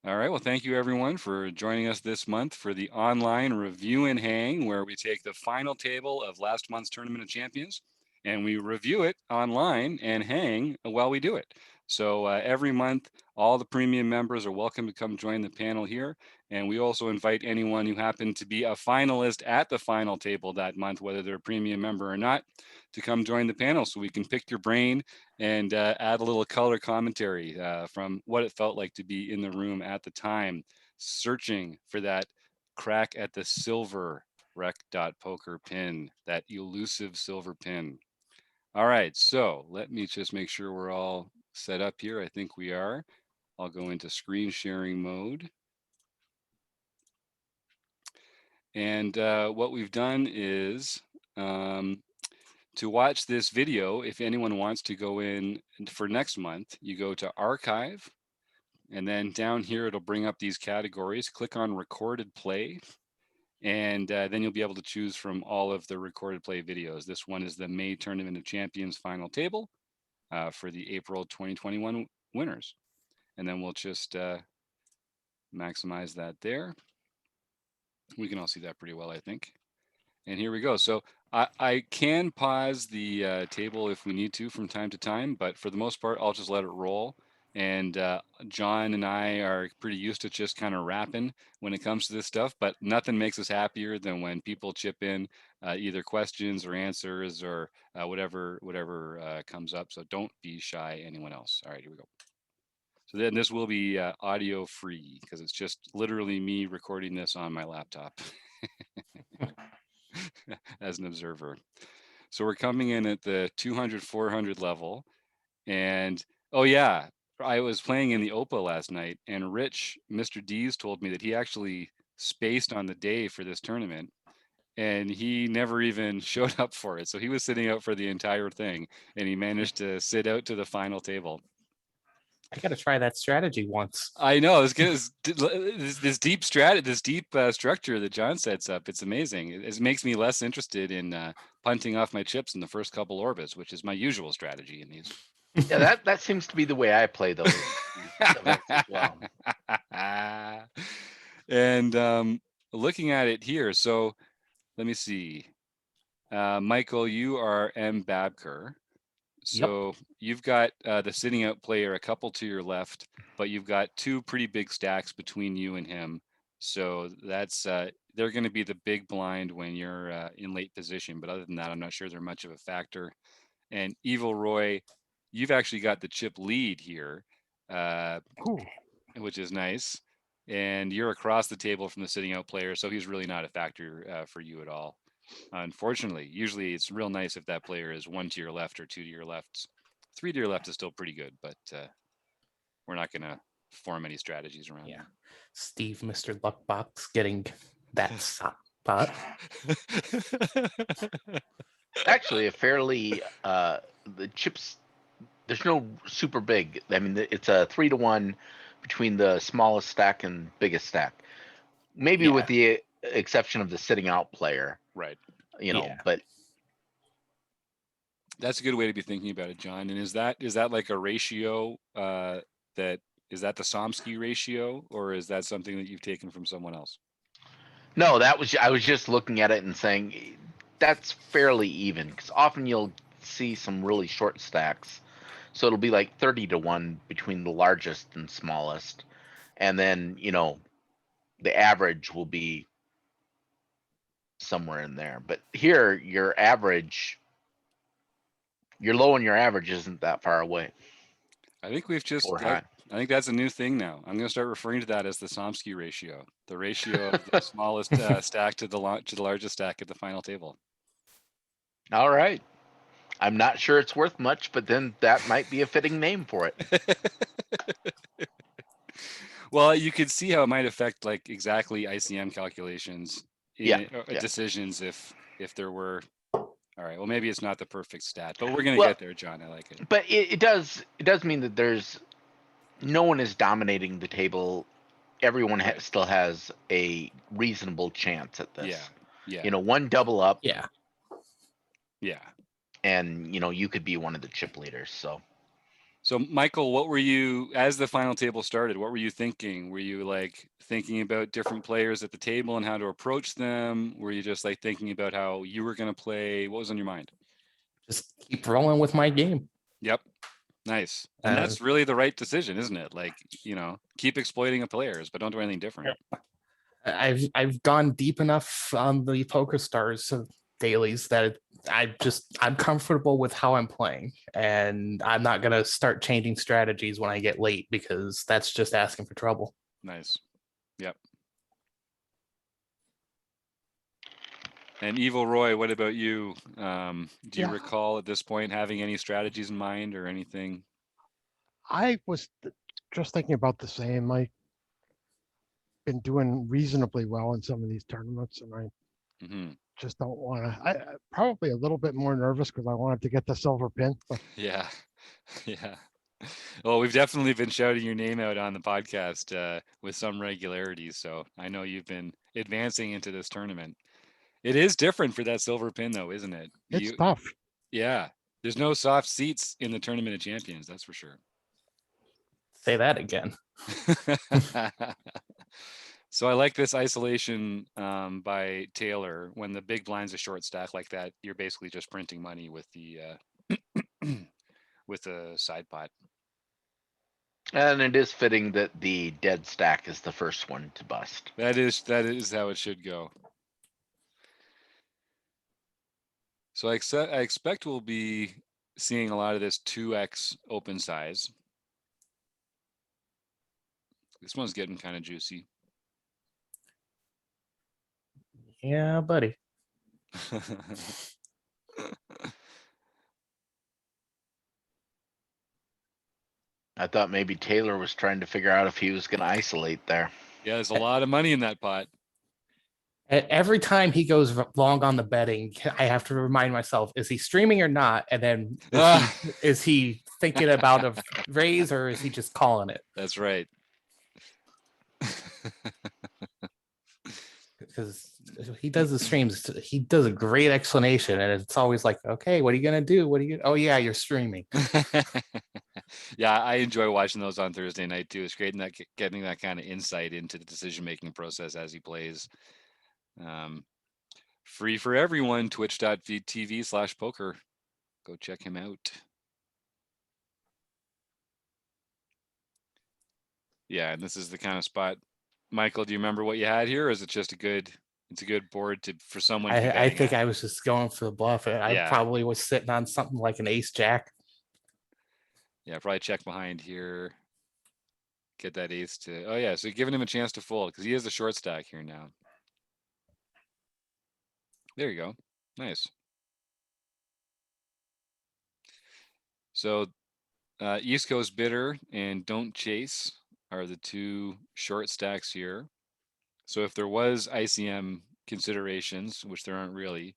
All right. Well, thank you everyone for joining us this month for the online review and hang, where we take the final table of last month's Tournament of Champions and we review it online and hang while we do it. So every month, all the premium members are welcome to come join the panel here. And we also invite anyone who happened to be a finalist at the final table that month, whether they're a premium member or not, to come join the panel so we can pick your brain and add a little color commentary from what it felt like to be in the room at the time, searching for that crack at the silver rec.poker pin, that elusive silver pin. All right, so let me just make sure we're all set up here. I think we are. I'll go into screen sharing mode. And what we've done is to watch this video, if anyone wants to go in for next month, you go to archive, and then down here, it'll bring up these categories. Click on recorded play, and then you'll be able to choose from all of the recorded play videos. This one is the May Tournament of Champions final table for the April 2021 winners. And then we'll just maximize that there. We can all see that pretty well, I think. And here we go. So I can pause the table if we need to from time to time, but for the most part, I'll just let it roll. And John and I are pretty used to just kind of rapping when it comes to this stuff, but nothing makes us happier than when people chip in either questions or answers or whatever comes up. So don't be shy, anyone else. All right, here we go. So then this will be audio free because it's just literally me recording this on my laptop as an observer. So we're coming in at the 200, 400 level. And oh, yeah, I was playing in the OPA last night, and Rich, Mr. D's, told me that he actually spaced on the day for this tournament. And he never even showed up for it. So he was sitting out for the entire thing, and he managed to sit out to the final table. I got to try that strategy once. I know this deep structure that John sets up. It's amazing. It makes me less interested in punting off my chips in the first couple orbits, which is my usual strategy in these. Yeah, that seems to be the way I play those events as well. And looking at it here, so let me see. Michael, you are M. Babker. So you've got the sitting out player a couple to your left, but you've got two pretty big stacks between you and him. So that's they're going to be the big blind when you're in late position. But other than that, I'm not sure they're much of a factor. And Evil Roy, you've actually got the chip lead here, which is nice. And you're across the table from the sitting out player, so he's really not a factor for you at all. Unfortunately, usually it's real nice if that player is one to your left or two to your left. Three to your left is still pretty good, but we're not going to form any strategies around Yeah. Steve, Mr. Luckbox, getting that spot. Actually, a fairly the chips. There's no super big. I mean, it's a 3-to-1 between the smallest stack and biggest stack. Maybe with the exception of the sitting out player, Right. But that's a good way to be thinking about it, John. And is that like a ratio that is that the Somsky ratio, or is that something that you've taken from someone else? no, I was just looking at it and saying that's fairly even because often you'll see some really short stacks, so it'll be like 30-to-1 between the largest and smallest, and then the average will be somewhere in there. But here, your low and your average isn't that far away. I think we've just Or high. I think that's a new thing now. I'm going to start referring to that as the Somsky ratio, the ratio of the smallest stack to the largest stack at the final table. All right. I'm not sure it's worth much, but then that might be a fitting name for it. Well, you could see how it might affect like exactly ICM calculations, decisions if there were. All right. Well, maybe it's not the perfect stat, but we're going to get there, John. I like it. But it does mean that there's no one is dominating the table. Everyone still has a reasonable chance at this. Yeah. One double up. Yeah. And you could be one of the chip leaders. So So, Michael, what were you, as the final table started, what were you thinking? Were you like thinking about different players at the table and how to approach them? Were you just like thinking about how you were going to play? What was on your mind? Just keep rolling with my game. Yep. Nice. And that's really the right decision, isn't it? Like, keep exploiting the players, but don't do anything different. I've gone deep enough on the Poker Stars dailies that I'm comfortable with how I'm playing, and I'm not gonna start changing strategies when I get late because that's just asking for trouble. Nice. Yep. And Evil Roy, what about you? Do you recall at this point having any strategies in mind or anything? I was just thinking about the same. I've been doing reasonably well in some of these tournaments, and I just don't want to. I probably a little bit more nervous because I wanted to get the silver pin. But yeah, yeah. Well, we've definitely been shouting your name out on the podcast with some regularity, so I know you've been advancing into this tournament. It is different for that silver pin, though, isn't it? It's tough. Yeah, there's no soft seats in the Tournament of Champions, that's for sure. Say that again. So I like this isolation by Taylor. When the big blind's a short stack like that, you're basically just printing money with the with the side pot. And it is fitting that the dead stack is the first one to bust. That is how it should go. So I expect we'll be seeing a lot of this 2x open size. This one's getting kind of juicy. Yeah, buddy. I thought maybe Taylor was trying to figure out if he was going to isolate there. Yeah, there's a lot of money in that pot. Every time he goes long on the betting, I have to remind myself: is he streaming or not? And then is he thinking about a raise or is he just calling it? That's right. Because he does the streams, he does a great explanation, and it's always like, okay, what are you gonna do? What are you? Oh yeah, you're streaming. Yeah, I enjoy watching those on Thursday night too. It's great in that getting that kind of insight into the decision-making process as he plays. Free for everyone, twitch.tv/poker. Go check him out. Yeah, and this is the kind of spot. Michael, do you remember what you had here, or is it just it's a good board for someone to be I think at? I was just going for the bluff. I probably was sitting on something like an ace jack. Yeah, probably check behind here. Get that ace to, oh yeah, so giving him a chance to fold because he has a short stack here now. There you go. Nice. So East Coast Bidder and Don't Chase are the two short stacks here. So if there was ICM considerations, which there aren't really,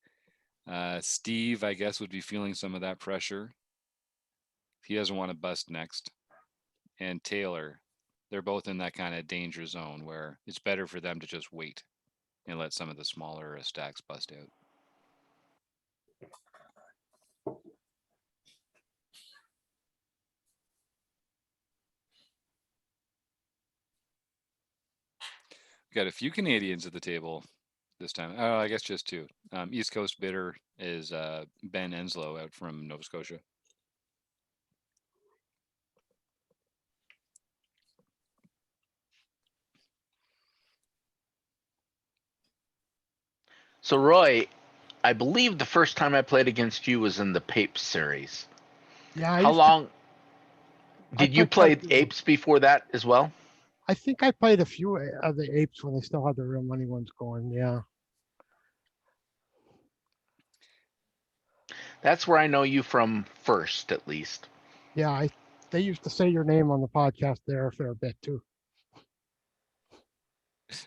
Steve, I guess, would be feeling some of that pressure. He doesn't want to bust next. And Taylor, they're both in that kind of danger zone where it's better for them to just wait and let some of the smaller stacks bust out. We got a few Canadians at the table this time. Oh, I guess just two. East Coast Bidder is Ben Enslow out from Nova Scotia. So, Roy, I believe the first time I played against you was in the Papes series. Yeah. How long did you play Apes before that as well? I think I played a few of the Apes when they still had the real money ones going. Yeah. That's where I know you from first, at least. Yeah, they used to say your name on the podcast there a fair bit too.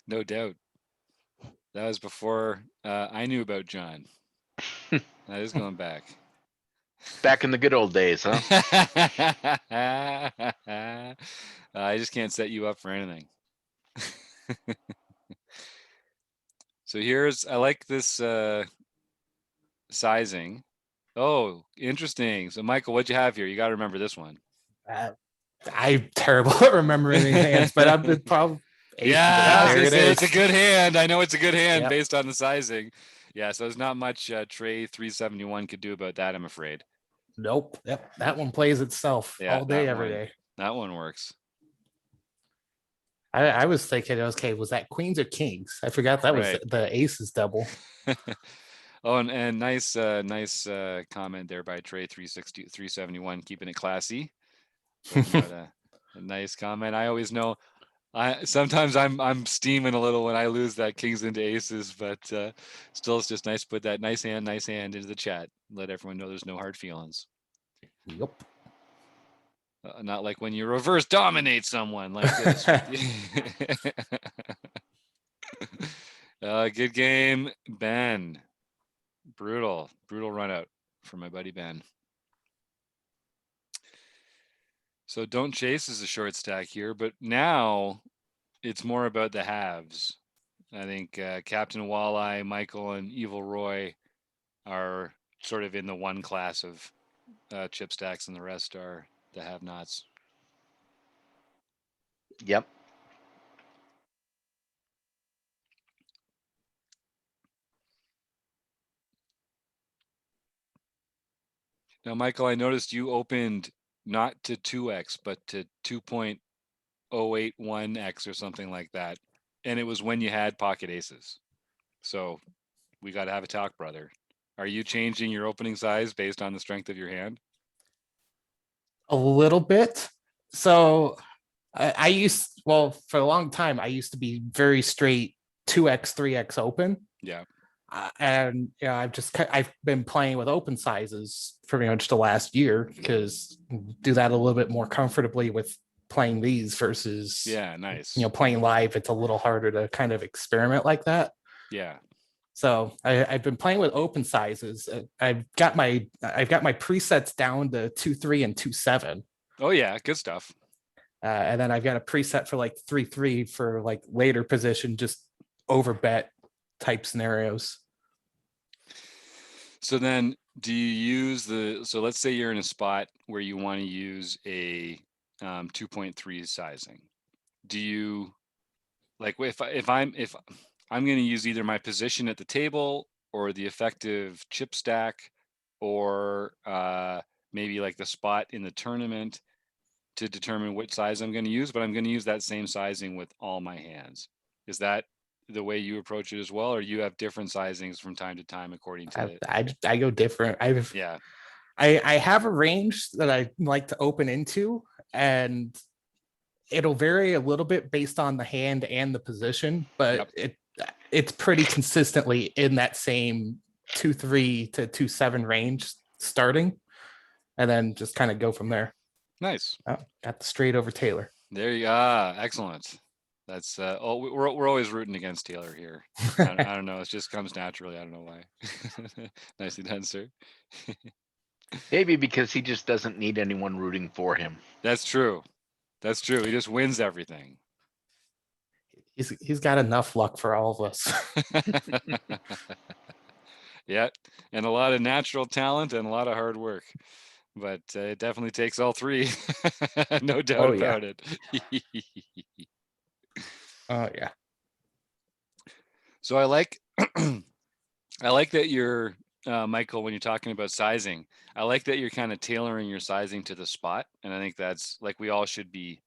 No doubt. That was before I knew about John. That is going back. Back in the good old days, huh? I just can't set you up for anything. So I like this sizing. Oh, interesting. So Michael, what'd you have here? You got to remember this one. I'm terrible at remembering these hands, but I'm the problem. Yeah, I was There gonna it say is. it's a good hand. I know it's a good hand Yep. based on the sizing. Yeah, so there's not much Trey 371 could do about that, I'm afraid. Nope. Yep. That one plays itself Yeah, all day, every day. That one works. I was thinking, okay, was that queens or kings? I forgot that was Right. the aces double. Oh, and nice comment there by Trey 371, keeping it classy. Putting out a nice comment. I always know sometimes I'm steaming a little when I lose that kings into aces, but still it's just nice to put that nice hand into the chat. Let everyone know there's no hard feelings. Yep. Not like when you reverse dominate someone like this. Good game, Ben. Brutal run out for my buddy Ben. So don't chase is a short stack here, but now it's more about the halves. I think Captain Walleye, Michael, and Evil Roy are sort of in the one class of chip stacks, and the rest are the have-nots. Yep. Now, Michael, I noticed you opened not to 2x, but to 2.081x or something like that. And it was when you had pocket aces. So we got to have a talk, brother. Are you changing your opening size based on the strength of your hand? A little bit. So I used, well, for a long time, I used to be very straight 2x, 3x open. Yeah. And I've been playing with open sizes pretty much the last year because do that a little bit more comfortably with playing these versus nice. Playing live. It's a little harder to kind of experiment like that. Yeah. So I've been playing with open sizes. I've got my presets down to 2.3 and 2.7. Oh yeah, good stuff. And then I've got a preset for like 3.3 for like later position, just over bet type scenarios. So then do you use so let's say you're in a spot where you want to use a 2.3 sizing. Do you like if I'm going to use either my position at the table or the effective chip stack or maybe like the spot in the tournament to determine which size I'm going to use, but I'm going to use that same sizing with all my hands. Is that the way you approach it as well, or you have different sizings from time to time according to I go different. Yeah. I have a range that I like to open into, and it'll vary a little bit based on the hand and the position, but it's pretty consistently in that same 2.3 to 2.7 range starting, and then just kind of go from there. Nice. Oh, got the straight over Taylor. There you go. Excellent. That's we're always rooting against Taylor here. I don't know. It just comes naturally. I don't know why. Nicely done, sir. Maybe because he just doesn't need anyone rooting for him. That's true. That's true. He just wins everything. He's got enough luck for all of us. Yeah, and a lot of natural talent and a lot of hard work. But it definitely takes all three. No doubt about it. Oh yeah. So I like that you're Michael, when you're talking about sizing, I like that you're kind of tailoring your sizing to the spot. And I think that's like we all should be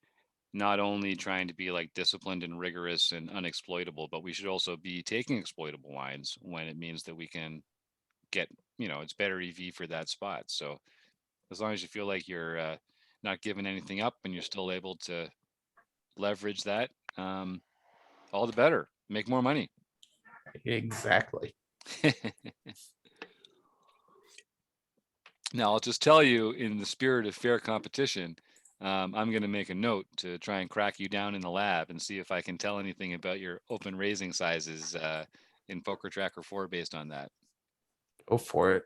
not only trying to be like disciplined and rigorous and unexploitable, but we should also be taking exploitable lines when it means that we can get, it's better EV for that spot. So as long as you feel like you're not giving anything up and you're still able to leverage that, all the better. Make more money. Exactly. Now, I'll just tell you, in the spirit of fair competition, I'm going to make a note to try and crack you down in the lab and see if I can tell anything about your open raising sizes in Poker Tracker 4 based on that. Go for it.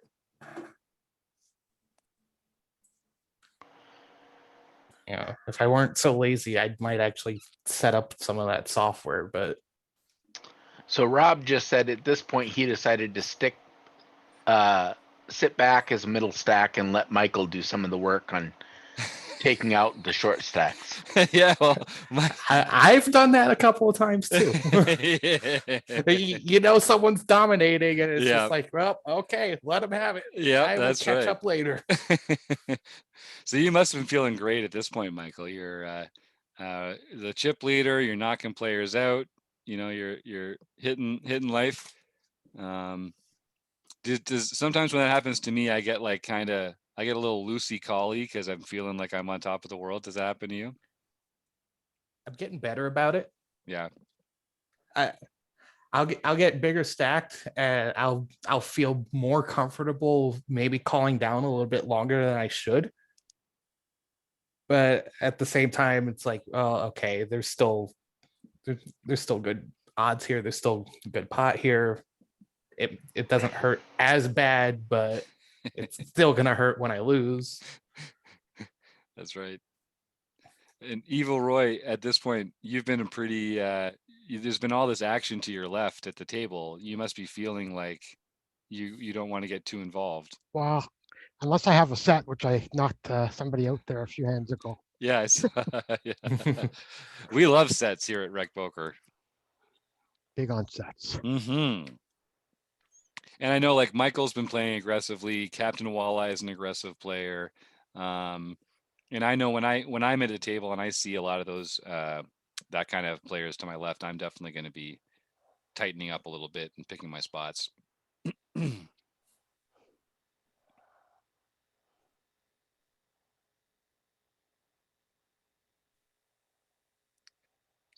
Yeah, if I weren't so lazy, I might actually set up some of that software, but So Rob just said at this point he decided to sit back as a middle stack and let Michael do some of the work on taking out the short stacks. Yeah, well, I've done that a couple of times too. You know, someone's dominating, and it's just like, well, okay, let them have it. Yeah, I will catch up later. So you must have been feeling great at this point, Michael. You're the chip leader. You're knocking players out. You know, you're hitting life. Does sometimes when that happens to me, I get like I get a little loosey collie because I'm feeling like I'm on top of the world. Does that happen to you? I'm getting better about it. Yeah. I'll get bigger stacked, and I'll feel more comfortable maybe calling down a little bit longer than I should. But at the same time, it's like, oh, okay, there's still good odds here. There's still good pot here. It doesn't hurt as bad, but it's still gonna hurt when I lose. That's right. And Evil Roy, at this point, you've been a pretty there's been all this action to your left at the table. You must be feeling like you don't want to get too involved. Well, unless I have a set, which I knocked somebody out there a few hands ago. Yes. Yeah. We love sets here at rec.poker. Big on sets. Mm-hmm. And I know like Michael's been playing aggressively. Captain Walleye is an aggressive player. And I know when I'm at a table and I see a lot of those that kind of players to my left, I'm definitely going to be tightening up a little bit and picking my spots. So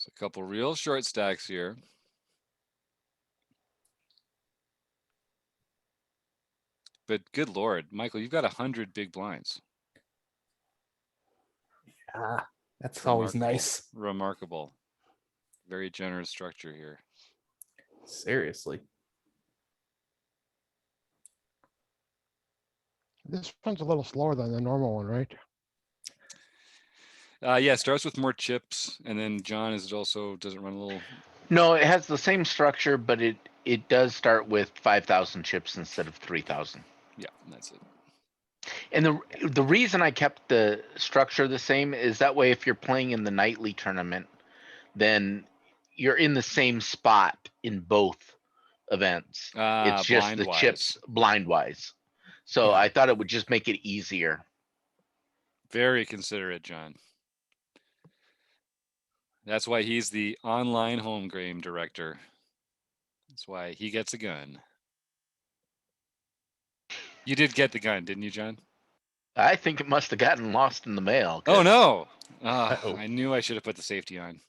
a couple real short stacks here. But good Lord, Michael, you've got 100 big blinds. Yeah, that's always nice. Remarkable. Very generous structure here. Seriously. This one's a little slower than the normal one, right? Yeah, starts with more chips, and then John does it run a little? No, it has the same structure, but it does start with 5,000 chips instead of 3,000. Yeah, that's it. And the reason I kept the structure the same is that way if you're playing in the nightly tournament, then you're in the same spot in both events. It's just the chips blind wise. So I thought it would just make it easier. Very considerate, John. That's why he's the online home game director. That's why he gets a gun. You did get the gun, didn't you, John? I think it must have gotten lost in the mail. Oh, no. I knew I should have put the safety on.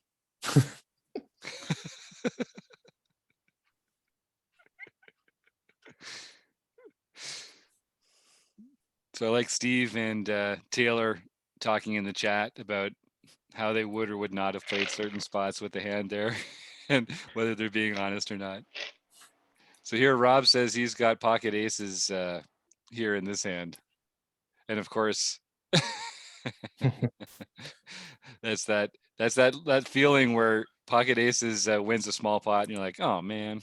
So I like Steve and Taylor talking in the chat about how they would or would not have played certain spots with the hand there and whether they're being honest or not. So here Rob says he's got pocket aces here in this hand. And of course, that's that feeling where pocket aces wins a small pot and you're like, oh man.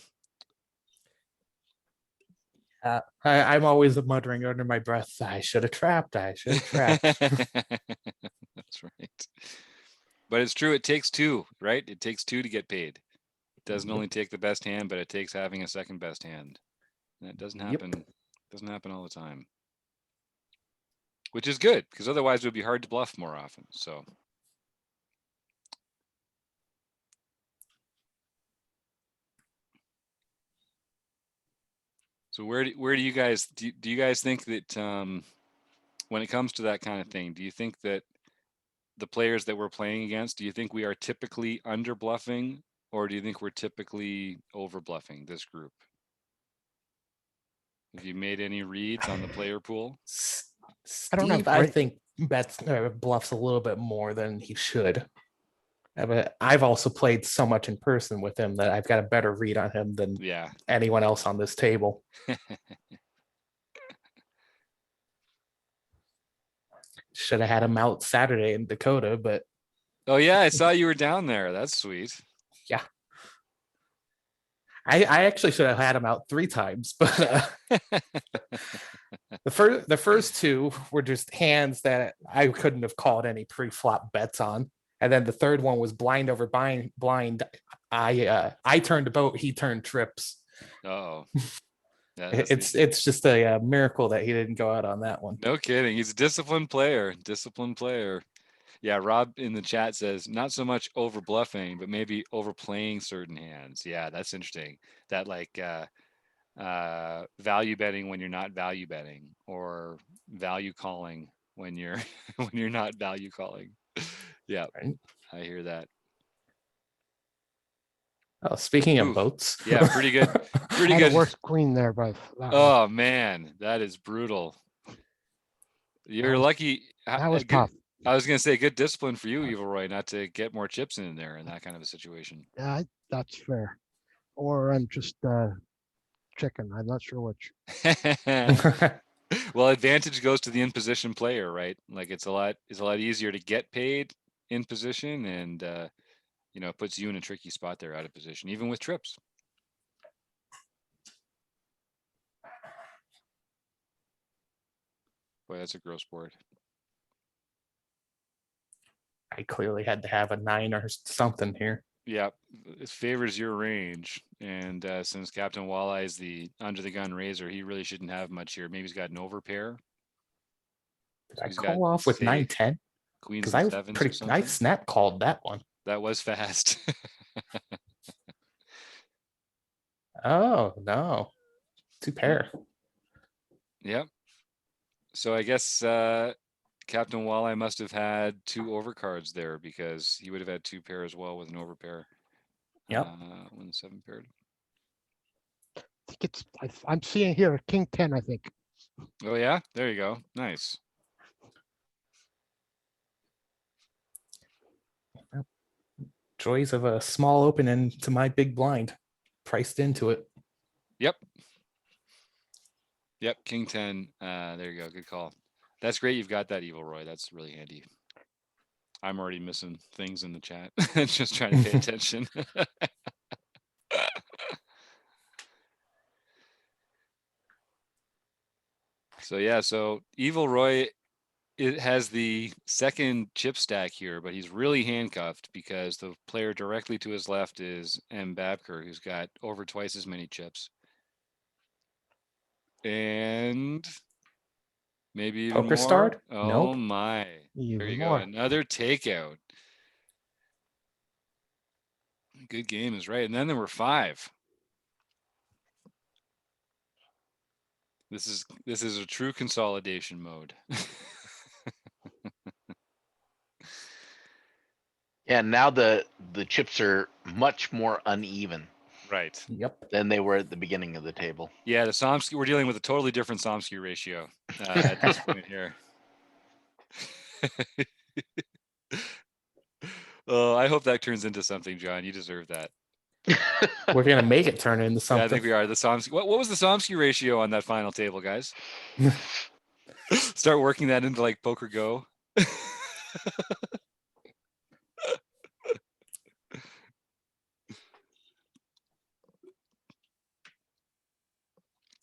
I'm always muttering under my breath, I should have trapped. That's right. But it's true, it takes two, right? It takes two to get paid. It doesn't only take the best hand, but it takes having a second best hand. And that doesn't happen. Doesn't happen all the time. Which is good, because otherwise it would be hard to bluff more often. So where do you guys do you guys think that when it comes to that kind of thing, do you think that the players that we're playing against, do you think we are typically under bluffing, or do you think we're typically over bluffing this group? Have you made any reads on the player pool? Steve, I think bets bluffs a little bit more than he should. But I've also played so much in person with him that I've got a better read on him than anyone else on this table. Should have had him out Saturday in Dakota, but oh yeah, I saw you were down there. That's sweet. Yeah. I actually should have had him out 3 times, but the first 2 were just hands that I couldn't have called any pre-flop bets on, and then the third one was blind over blind. I turned a boat, he turned trips. Oh, It's just a miracle that he didn't go out on that one. No kidding. He's a disciplined player. Disciplined player. Yeah, Rob in the chat says not so much over bluffing, but maybe overplaying certain hands. Yeah, that's interesting. That like value betting when you're not value betting, or value calling when you're when you're not value calling. Yeah, Right? I hear that. Oh, speaking of Ooh, boats. yeah, pretty good. Pretty Had a good. worse queen there, but Oh man, that is brutal. You're lucky. that was Good, tough. I was gonna say good discipline for you, Evil Roy, not to get more chips in there in that kind of a situation. Yeah, that's fair. Or I'm just chicken. I'm not sure which. Well, advantage goes to the in position player, right? Like it's a lot easier to get paid in position, and you know, it puts you in a tricky spot there out of position, even with trips. Boy, that's a gross board. I clearly had to have a 9 or something here. Yeah, it favors your range, and since Captain Walleye is the under the gun raiser, he really shouldn't have much here. Maybe he's got an overpair. Did So I he's got, call off with say, 9-10? queens Because and I sevens or something. snap called that one. That was fast. Oh no, 2 pair. Yep. So I guess Captain Walleye must have had 2 overcards there, because he would have had 2 pair as well with an overpair. Yep. When the 7 paired. I think it's. I'm seeing here a king 10. I think. Oh yeah, there you go. Nice. Joys of a small opening to my big blind, priced into it. Yep. Yep. King 10. There you go. Good call. That's great. You've got that, Evil Roy. That's really handy. I'm already missing things in the chat. Just trying to pay attention. So yeah, so Evil Roy, it has the second chip stack here, but he's really handcuffed because the player directly to his left is M. Babker, who's got over twice as many chips. And maybe even Poker more. starred? Oh Nope. my. Even There you more. go. Another takeout. Good game is right. And then there were 5. This is a true consolidation mode. Yeah, now the chips are much more uneven Right. Yep. than they were at the beginning of the table. Yeah, the Somsky, we're dealing with a totally different Somsky ratio at this point here. Oh, I hope that turns into something, John. You deserve that. We're gonna make it turn into something. Yeah, I think we are. The Somsky. What was the Somsky ratio on that final table, guys? Start working that into like Poker Go.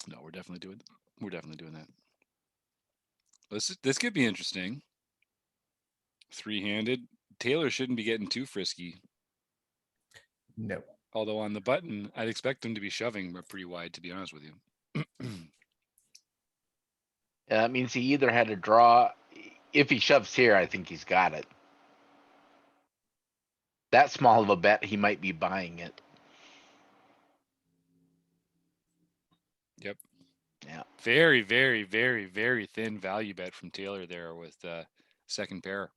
No, we're definitely doing that. This could be interesting. 3-handed. Taylor shouldn't be getting too frisky. No. Although on the button, I'd expect him to be shoving pretty wide, to be honest with you. Yeah, that means he either had to draw. If he shoves here, I think he's got it. That small of a bet, he might be buying it. Yep. Yeah. Very, very, very, very thin value bet from Taylor there with second pair.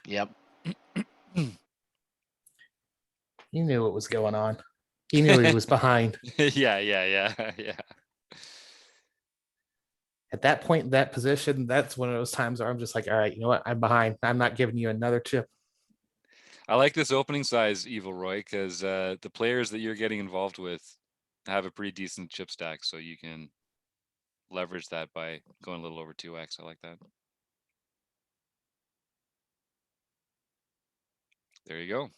Yep. He knew what was going on. He knew he was behind. Yeah. At that point in that position, that's one of those times where I'm just like, all right, you know what? I'm behind. I'm not giving you another chip. I like this opening size, Evil Roy, because the players that you're getting involved with have a pretty decent chip stack, so you can leverage that by going a little over 2x. I like that. There you go.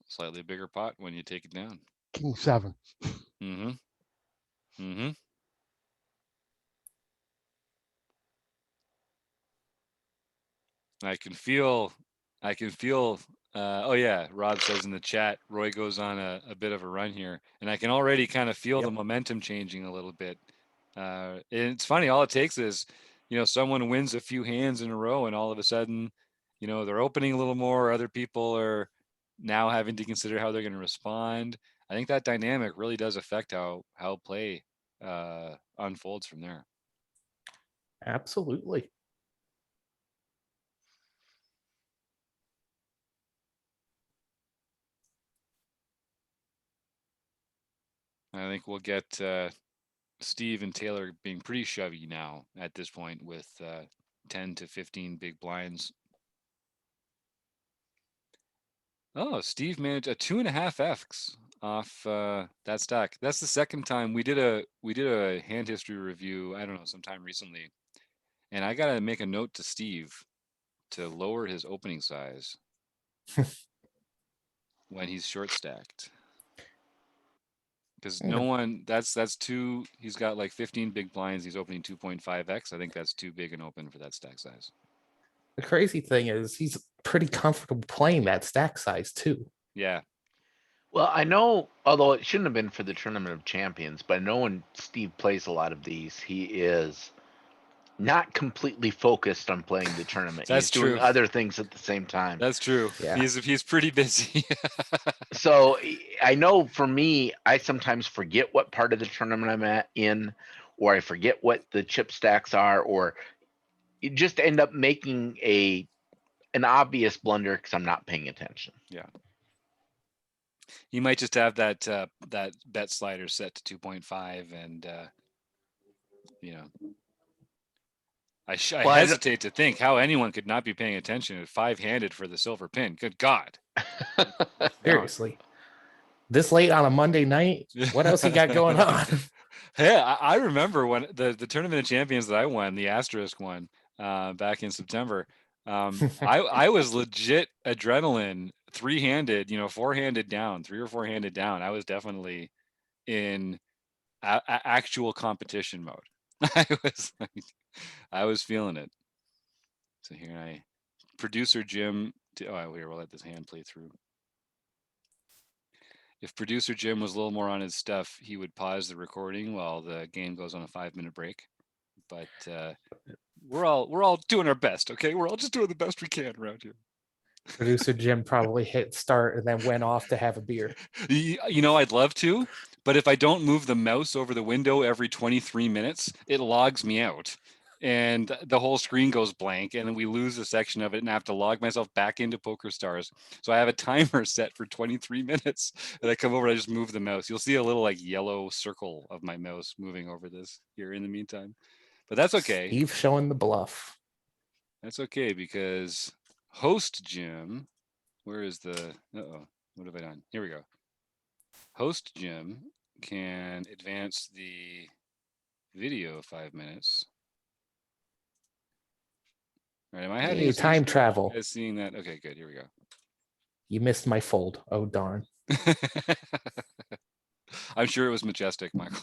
Slightly bigger pot when you take it down. King 7. Mm-hmm. Mm-hmm. I can feel, oh yeah, Rob says in the chat, Roy goes on a bit of a run here. And I can already kind of feel the momentum changing a little bit. And it's funny, all it takes is, someone wins a few hands in a row and all of a sudden, they're opening a little more, other people are now having to consider how they're going to respond. I think that dynamic really does affect how play unfolds from there. Absolutely. I think we'll get Steve and Taylor being pretty shovey now at this point with 10 to 15 big blinds. Oh, Steve managed a 2.5x off that stack. That's the second time we did a hand history review. I don't know, sometime recently, and I gotta make a note to Steve to lower his opening size when he's short stacked. Because no one, that's too, he's got like 15 big blinds. He's opening 2.5x. I think that's too big an open for that stack size. The crazy thing is he's pretty comfortable playing that stack size too. Yeah. Well, I know, although it shouldn't have been for the Tournament of Champions, but I know when Steve plays a lot of these, he is not completely focused on playing the tournament. That's He's doing true. other things at the same time. That's true. Yeah. He's pretty busy. So I know for me, I sometimes forget what part of the tournament I'm in, or I forget what the chip stacks are, or you just end up making an obvious blunder because I'm not paying attention. Yeah. You might just have that that bet slider set to 2.5, and I hesitate to think how anyone could not be paying attention at 5-handed for the silver pin. Good God. Seriously. This late on a Monday night, what else he got going on? Yeah, I remember when the Tournament of Champions that I won, the Asterisk one, back in September. I was legit adrenaline 3-handed, 4-handed down, 3 or 4-handed down. I was definitely in actual competition mode. I was feeling it. So here producer Jim. Oh, here, we'll let this hand play through. If producer Jim was a little more on his stuff, he would pause the recording while the game goes on a 5-minute break. But we're all doing our best, okay? We're all just doing the best we can around here. Producer Jim probably hit start and then went off to have a beer. I'd love to, but if I don't move the mouse over the window every 23 minutes, it logs me out. And the whole screen goes blank, and then we lose a section of it, and I have to log myself back into PokerStars. So I have a timer set for 23 minutes, and I come over and I just move the mouse. You'll see a little like yellow circle of my mouse moving over this here in the meantime. But that's okay. Steve showing the bluff. That's okay, because host Jim, where is the, what have I done? Here we go. Host Jim can advance the video 5 minutes. All right, am I having time travel? Seeing that? Okay, good. Here we go. You missed my fold. Oh darn. I'm sure it was majestic, Michael.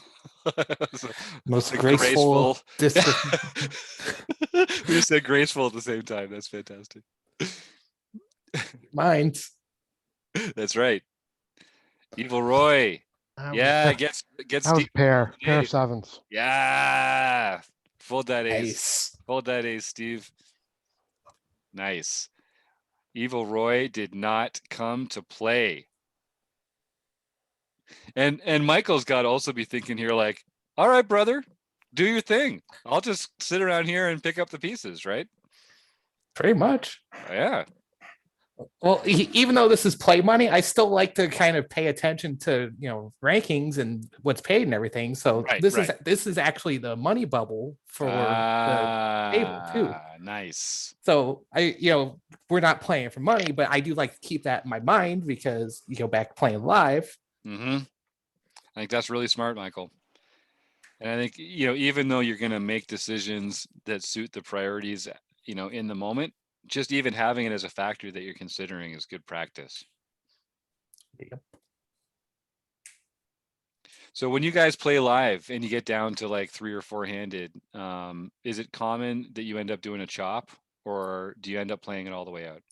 Most graceful. We just said graceful at the same time. That's fantastic. Mines. That's right. Evil Roy. Gets that was pair sevens. Yeah. Fold that ace. Nice. Fold that ace, Steve. Nice. Evil Roy did not come to play. And Michael's got to also be thinking here like, all right, brother, do your thing. I'll just sit around here and pick up the pieces, right? Pretty much. Yeah. Well, even though this is play money, I still like to kind of pay attention to rankings and what's paid and everything. So this is actually the money bubble for the table too. Nice. So we're not playing for money, but I do like to keep that in my mind because you go back playing live. Mm-hmm. I think that's really smart, Michael. And I think even though you're going to make decisions that suit the priorities, in the moment, just even having it as a factor that you're considering is good practice. Yep. So when you guys play live and you get down to like 3 or 4 handed, is it common that you end up doing a chop, or do you end up playing it all the way out?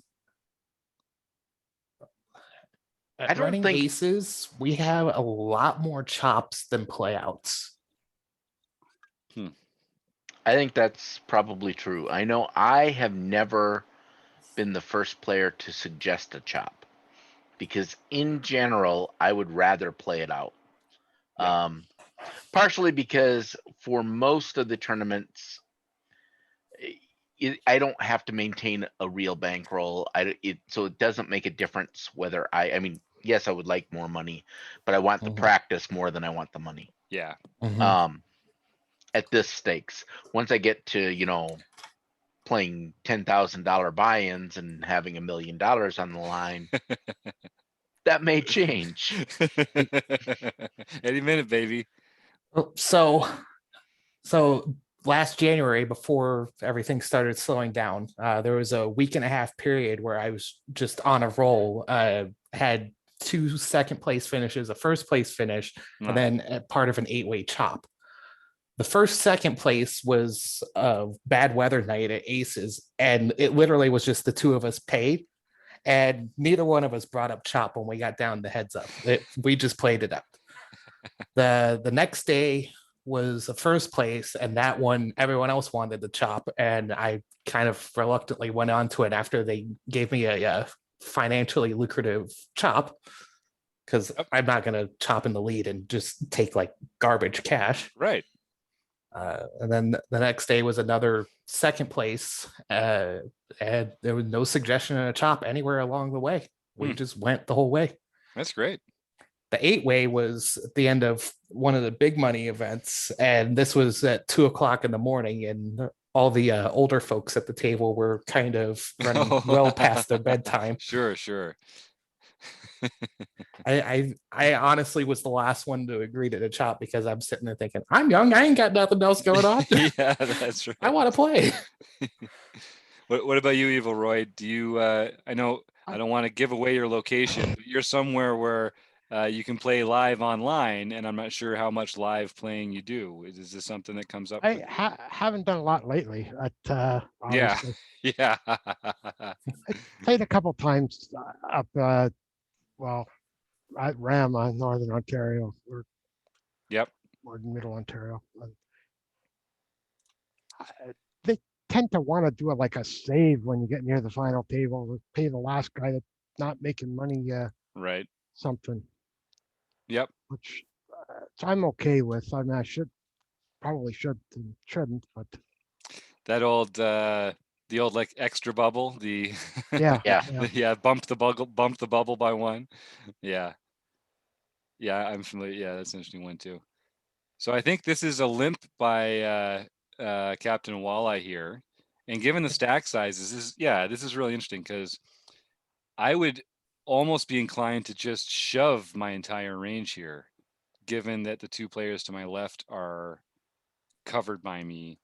At I don't running think aces, we have a lot more chops than playouts. I think that's probably true. I know I have never been the first player to suggest a chop because in general I would rather play it out. Yeah. Partially because for most of the tournaments I don't have to maintain a real bankroll. So it doesn't make a difference whether I mean, yes, I would like more money, but I want the practice more than I want the money. Yeah. At this stakes, once I get to playing $10,000 buy-ins and having $1 million on the line, that may change. Any minute, baby. So last January, before everything started slowing down, there was a week and a half period where I was just on a roll. Had 2 second place finishes, a first place finish, and then part of an 8-way chop. The first second place was a bad weather night at Aces, and it literally was just the two of us paid, and neither one of us brought up chop when we got down the heads up. We just played it up. The next day was the first place, and that one everyone else wanted the chop, and I kind of reluctantly went on to it after they gave me a financially lucrative chop, because I'm not going to chop in the lead and just take like garbage cash. Right. And then the next day was another second place, and there was no suggestion of a chop anywhere along the way. We just went the whole way. That's great. The 8-way was at the end of one of the big money events, and this was at 2:00 in the morning, and all the older folks at the table were kind of running well past their bedtime. Sure. I honestly was the last one to agree to the chop because I'm sitting there thinking, I'm young, I ain't got nothing else going on. Yeah, that's right. I want to play. What about you, Evil Roy? Do you? I know I don't want to give away your location, but you're somewhere where you can play live online, and I'm not sure how much live playing you do. Is this something that comes up? I haven't done a lot lately. Yeah, Obviously. yeah. I played a couple times up, well, at RAM on Northern Ontario or Middle Ontario. They tend to want to do it like a save when you get near the final table, pay the last guy that's not making money. Right. Something. Yep. Which I'm okay with. I mean, I probably shouldn't, but that old the old like extra bubble, the yeah bump the bubble by one. Yeah, I'm familiar. Yeah, that's an interesting one too. So I think this is a limp by Captain Walleye here, and given the stack sizes, this is really interesting because I would almost be inclined to just shove my entire range here, given that the 2 players to my left are covered by me.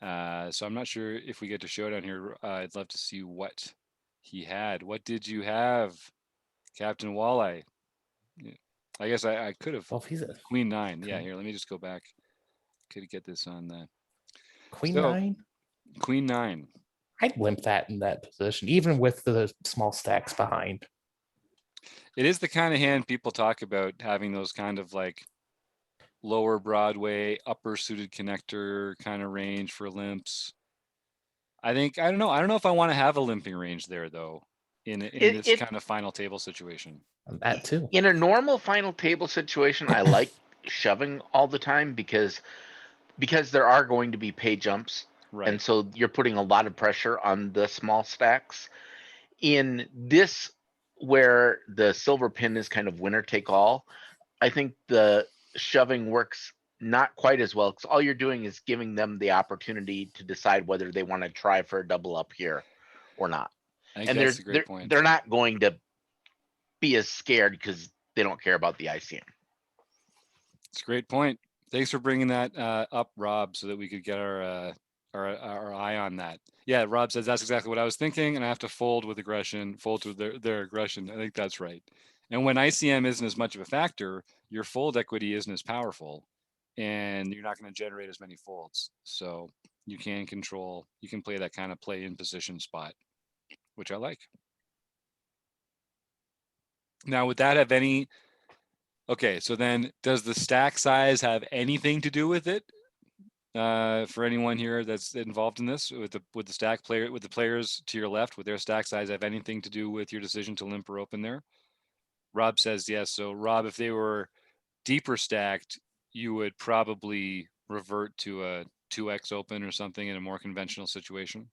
So I'm not sure if we get to showdown here. I'd love to see what he had. What did you have, Captain Walleye? I guess I could have. Well, if he's a Queen 9. Yeah, here, let me just go back. Could get this on the Queen 9. Queen 9. I'd limp that in that position, even with the small stacks behind. It is the kind of hand people talk about, having those kind of like lower Broadway, upper suited connector kind of range for limps. I don't know if I want to have a limping range there though, in this kind of final table situation. That too. In a normal final table situation, I like shoving all the time because there are going to be pay jumps. Right. And so you're putting a lot of pressure on the small stacks. In this, where the silver pin is kind of winner take all, I think the shoving works not quite as well because all you're doing is giving them the opportunity to decide whether they want to try for a double up here or not. I think that's a great point. They're not going to be as scared because they don't care about the ICM. It's a great point. Thanks for bringing that up, Rob, so that we could get our eye on that. Yeah, Rob says that's exactly what I was thinking, and I have to fold with aggression, fold to their aggression. I think that's right. And when ICM isn't as much of a factor, your fold equity isn't as powerful, and you're not going to generate as many folds. So you can play that kind of play in position spot, which I like. Now, would that have any? Okay, so then does the stack size have anything to do with it? For anyone here that's involved in this, with the stack player, with the players to your left, would their stack size have anything to do with your decision to limp or open there? Rob says yes. So Rob, if they were deeper stacked, you would probably revert to a 2x open or something in a more conventional situation.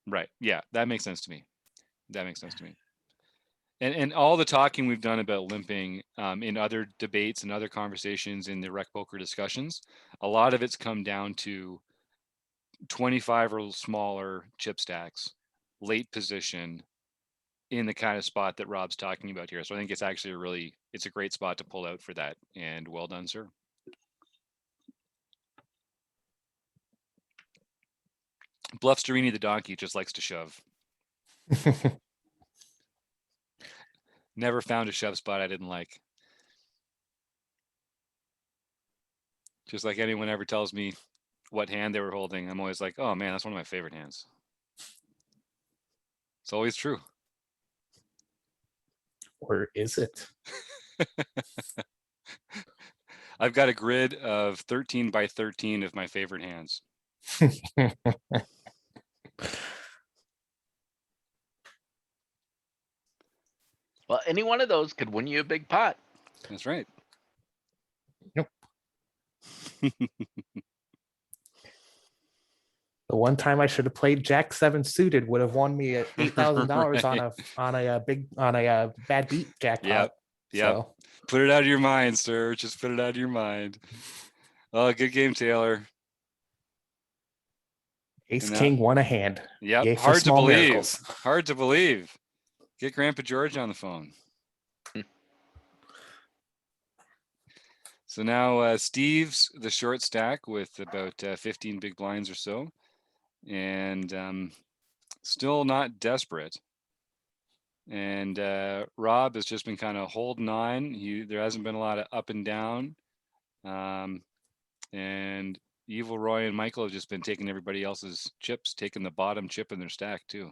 Right. Yeah, that makes sense to me. That makes sense to me. And all the talking we've done about limping in other debates and other conversations in the rec.poker discussions, a lot of it's come down to 25 or smaller chip stacks, late position, in the kind of spot that Rob's talking about here. So I think it's actually it's a great spot to pull out for that. And well done, sir. Bluff Sterini the donkey just likes to shove. Never found a shove spot I didn't like. Just like anyone ever tells me what hand they were holding, I'm always like, oh man, that's one of my favorite hands. It's always true. Or is it? I've got a grid of 13 by 13 of my favorite hands. Well, any one of those could win you a big pot. That's right. Yep. The one time I should have played Jack 7 suited would have won me $8,000 on a bad beat jackpot. Yep. So. Put it out of your mind, sir. Just put it out of your mind. Oh, good game, Taylor. Ace King won a hand. Yep. Yay Hard to believe. Miracles. Hard to believe. Get Grandpa George on the phone. So now Steve's the short stack with about 15 big blinds or so, and still not desperate. And Rob has just been kind of holding on. There hasn't been a lot of up and down. And Evil Roy and Michael have just been taking everybody else's chips, taking the bottom chip in their stack too.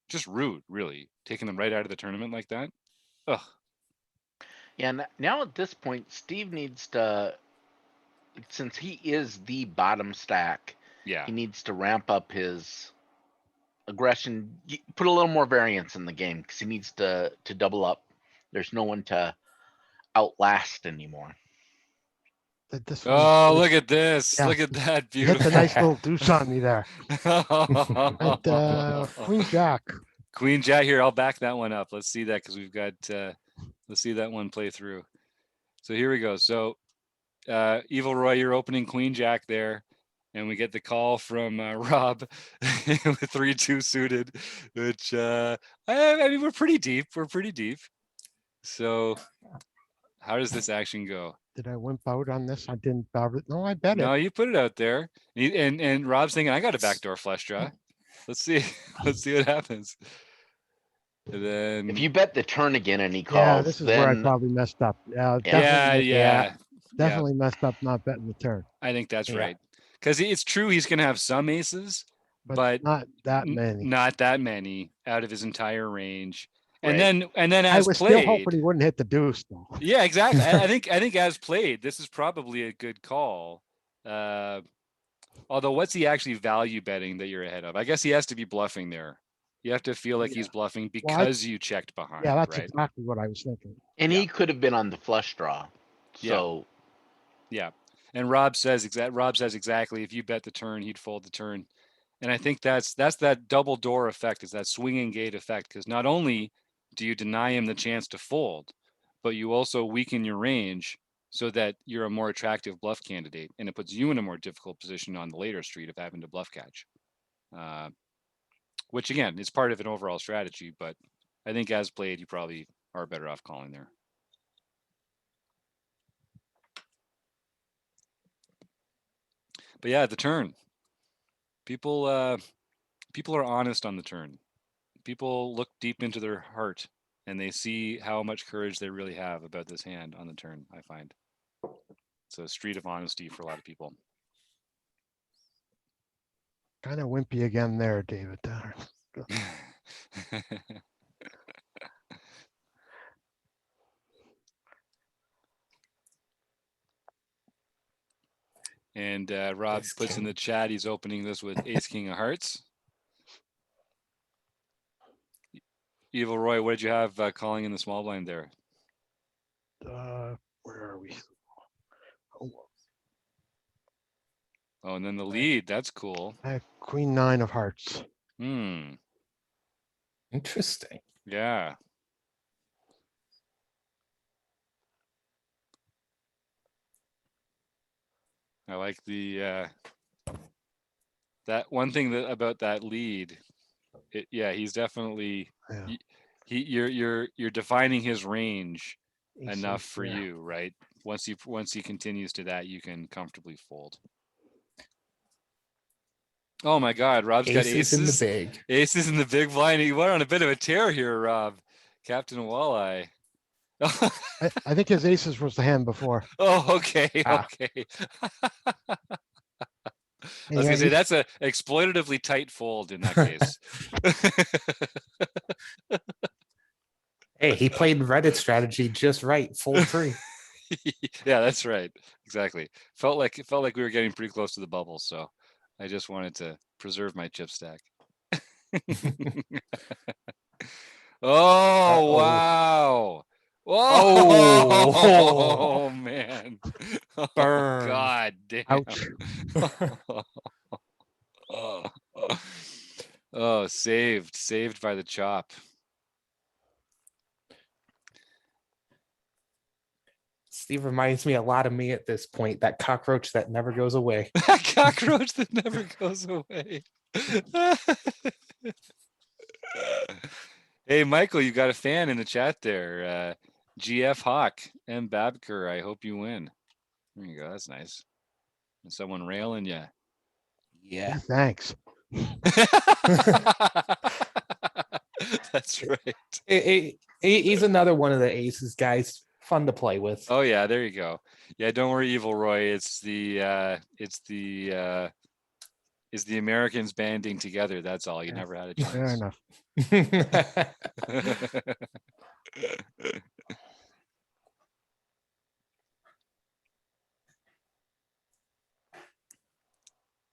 Just rude, really, taking them right out of the tournament like that. Ugh. Yeah, now at this point, Steve needs to, since he is the bottom stack, Yeah, he needs to ramp up his aggression, put a little more variance in the game because he needs to double up. There's no one to outlast anymore. Oh, look at this. Yeah. Look at that. You hit Beautiful. the nice little deuce on me there. Queen Jack. Queen Jack here. I'll back that one up. Let's see that because we've got, let's see that one play through. So here we go. So Evil Roy, you're opening Queen Jack there. And we get the call from Rob with 3-2 suited, which, I mean, we're pretty deep. We're pretty deep. So how does this action go? Did I wimp out on this? I didn't. No, I bet it. No, you put it out there. And Rob's thinking, I got a backdoor flush draw. Let's see. Let's see what happens. And then, if you bet the turn again and he calls, yeah, this is then, where I probably messed up. Definitely messed up not betting the turn. I think that's right. Because it's true he's going to have some aces, but not that many. Not that many out of his entire range. Right. And then as I was played, still hoping he wouldn't hit the deuce though. Yeah, exactly. I think as played, this is probably a good call. Although, what's he actually value betting that you're ahead of? I guess he has to be bluffing there. You have to feel like he's bluffing because you checked behind. Yeah, that's right? exactly what I was thinking. And he could have been on the flush draw. So yeah. And Rob says exactly, if you bet the turn, he'd fold the turn. And I think that's that double door effect, is that swinging gate effect, because not only do you deny him the chance to fold, but you also weaken your range so that you're a more attractive bluff candidate, and it puts you in a more difficult position on the later street of having to bluff catch. Which again is part of an overall strategy, but I think as played, you probably are better off calling there. But yeah, the turn. People are honest on the turn. people look deep into their heart and they see how much courage they really have about this hand on the turn. I find it's a street of honesty for a lot of people. Kind of wimpy again there, David. And Rob puts in the chat, he's opening this with Ace King of Hearts. Evil Roy, what did you have calling in the small blind there? Where are we? Oh, and then the lead. That's cool. I have Queen 9 of Hearts. Interesting. Yeah. I like the that one thing that about that lead. He's definitely you're defining his range enough for you, right? Once he continues to that, you can comfortably fold. Oh my God, Rob's got aces in the big. Aces in the big blind. He went on a bit of a tear here, Rob. Captain Walleye. I think his aces was the hand before. Oh, okay, okay. I was gonna say that's a exploitatively tight fold in that case. Hey, he played Reddit strategy just right. Fold 3. Yeah, that's right. Exactly. Felt like we were getting pretty close to the bubble, so I just wanted to preserve my chip stack. Oh, wow. Whoa. Oh, man. Burn. God damn. Ouch. Oh, saved by the chop. Steve reminds me a lot of me at this point, that cockroach that never goes away. Cockroach that never goes away. Hey, Michael, you got a fan in the chat there. GF Hawk, M. Babker, I hope you win. There you go. That's nice. Is someone railing you? Yeah. Thanks. That's right. He's another one of the aces guys. Fun to play with. Oh yeah, there you go. Yeah, don't worry, Evil Roy. It's the Americans banding together. That's all. You never had a chance. Fair enough.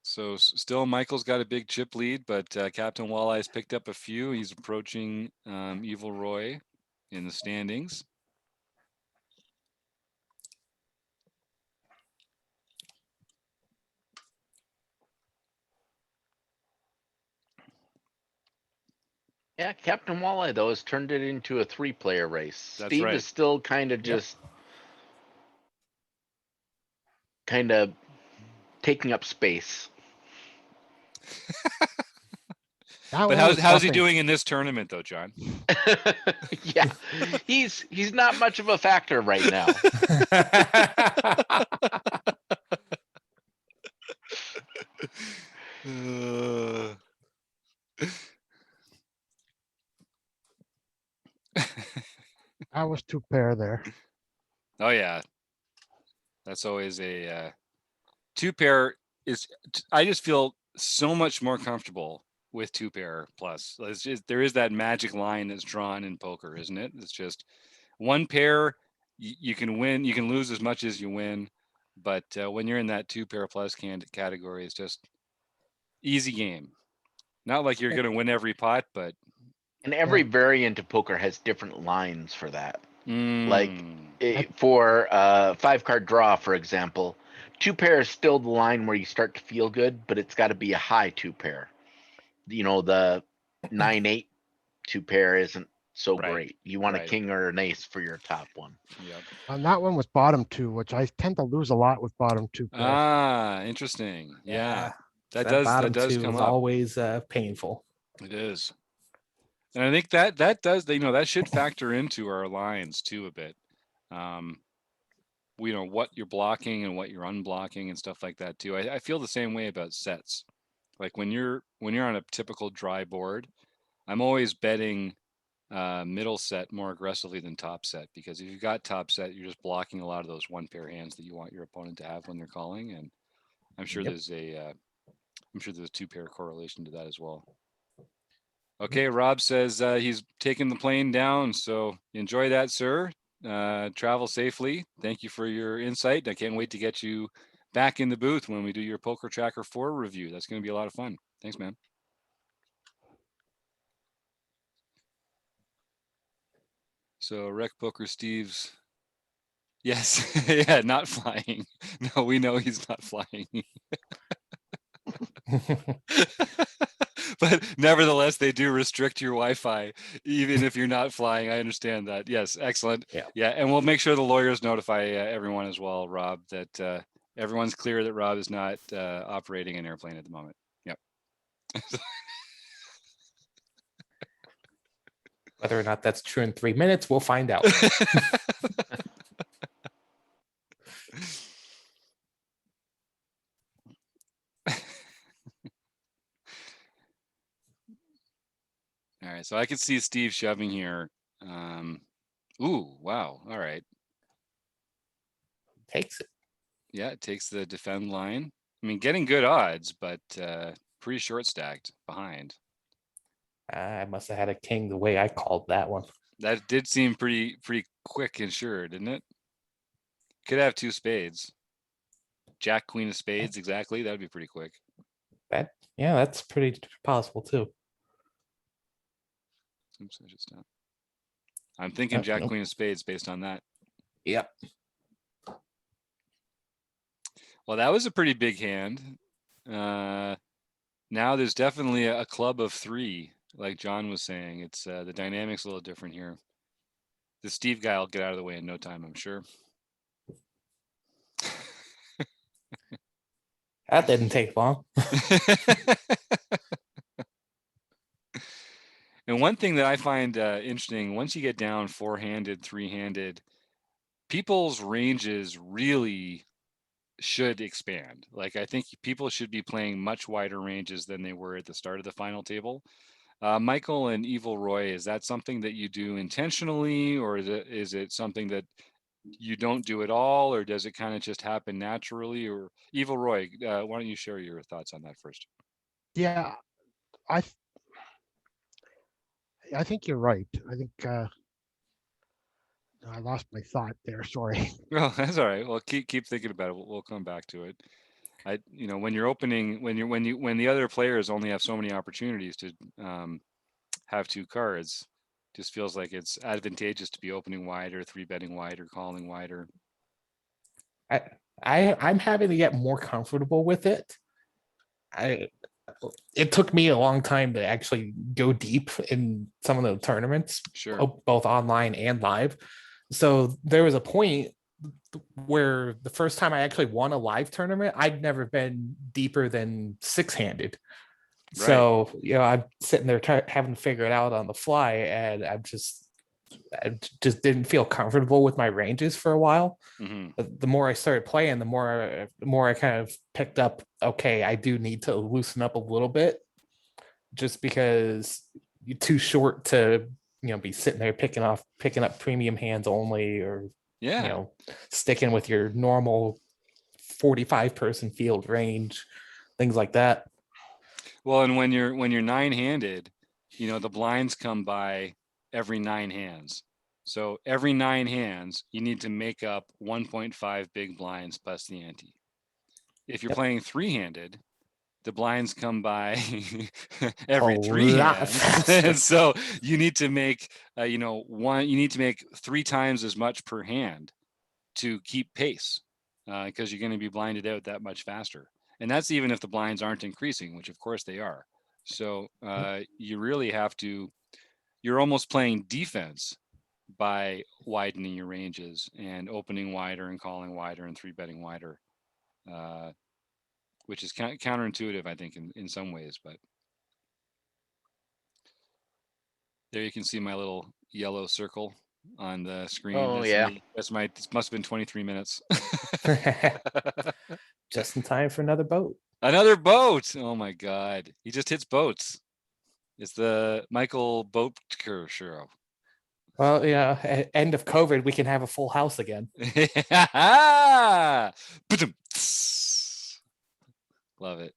So still Michael's got a big chip lead, but Captain Walleye's picked up a few. He's approaching Evil Roy in the standings. Yeah, Captain Walleye though has turned it into a 3-player race. That's Steve right. is still kind of just kind of taking up space. But how's he doing in this tournament though, John? Yeah, he's not much of a factor right now. I was 2-pair there. Oh yeah, that's always a 2-pair. I just feel so much more comfortable with 2-pair plus. There is that magic line that's drawn in poker, isn't it? It's just 1 pair. You can win, you can lose as much as you win, but when you're in that 2-pair plus category, it's just easy game. Not like you're going to win every pot, but and every variant of poker has different lines for that. Like for 5-card draw, for example, 2-pair is still the line where you start to feel good, but it's got to be a high 2-pair. You know, the 9-8 2-pair isn't so great. You want a king or an ace for your top one. Yep. And that one was bottom 2, which I tend to lose a lot with bottom 2 pairs. Ah, interesting. Yeah. That does come up. Always painful. It is. And I think that does, that should factor into our lines too a bit. What you're blocking and what you're unblocking and stuff like that too. I feel the same way about sets. Like when you're on a typical dry board, I'm always betting middle set more aggressively than top set, because if you've got top set, you're just blocking a lot of those one pair hands that you want your opponent to have when they're calling. And I'm sure there's a two pair correlation to that as well. Okay, Rob says he's taking the plane down, so enjoy that, sir. Travel safely. Thank you for your insight. I can't wait to get you back in the booth when we do your Poker Tracker 4 review. That's going to be a lot of fun. Thanks, man. So rec.poker Steve's, yes, yeah, not flying. No, we know he's not flying. But nevertheless, they do restrict your Wi-Fi, even if you're not flying. I understand that. Yes, excellent. Yeah, and we'll make sure the lawyers notify everyone as well, Rob, that everyone's clear that Rob is not operating an airplane at the moment. Yep. Whether or not that's true in 3 minutes, we'll find out. All right, so I can see Steve shoving here. Ooh, wow. All right. Takes it. Yeah, it takes the defend line. I mean, getting good odds, but pretty short stacked behind. I must have had a king the way I called that one. That did seem pretty quick and sure, didn't it? Could have two spades. Jack, queen of spades, exactly. That would be pretty quick. Yeah, that's pretty possible too. Oops, I just stopped. I'm thinking Jack, queen of spades based on that. Yep. Well, that was a pretty big hand. Now there's definitely a club of three, like John was saying. It's the dynamics a little different here. The Steve guy will get out of the way in no time, I'm sure. That didn't take long. And one thing that I find interesting, once you get down four-handed, three-handed, people's ranges really should expand. Like, I think people should be playing much wider ranges than they were at the start of the final table. Michael and Evil Roy, is that something that you do intentionally, or is it something that you don't do at all, or does it kind of just happen naturally? Or Evil Roy, why don't you share your thoughts on that first? Yeah, I think you're right. I think I lost my thought there. Sorry. Well, that's all right. Well, keep thinking about it. We'll come back to it. When you're opening, when the other players only have so many opportunities to have two cards, just feels like it's advantageous to be opening wider, three betting wider, calling wider. I'm having to get more comfortable with it. It took me a long time to actually go deep in some of the tournaments, sure, both online and live. So there was a point where the first time I actually won a live tournament, I'd never been deeper than six-handed. Right. So, I'm sitting there having to figure it out on the fly, and I just didn't feel comfortable with my ranges for a while. Mm-hmm. The more I started playing, the more I kind of picked up, okay, I do need to loosen up a little bit, just because you're too short to be sitting there picking up premium hands only, or sticking with your normal 45 person field range, things like that. Well, and when you're nine-handed, the blinds come by every 9 hands. So every 9 hands, you need to make up 1.5 big blinds plus the ante. If you're playing three-handed, the blinds come by every 3 hands. And so you need to make, you need to make 3 times as much per hand to keep pace, because you're going to be blinded out that much faster. And that's even if the blinds aren't increasing, which of course they are. So you really have to, you're almost playing defense by widening your ranges and opening wider and calling wider and three betting wider, which is counterintuitive, I think, in some ways. But there you can see my little yellow circle on the screen. Oh, yeah. This must have been 23 minutes. Just in time for another boat. Another boat. Oh my God. He just hits boats. It's the Michael Boatker show. Well, yeah, end of COVID, we can have a full house again. Love it.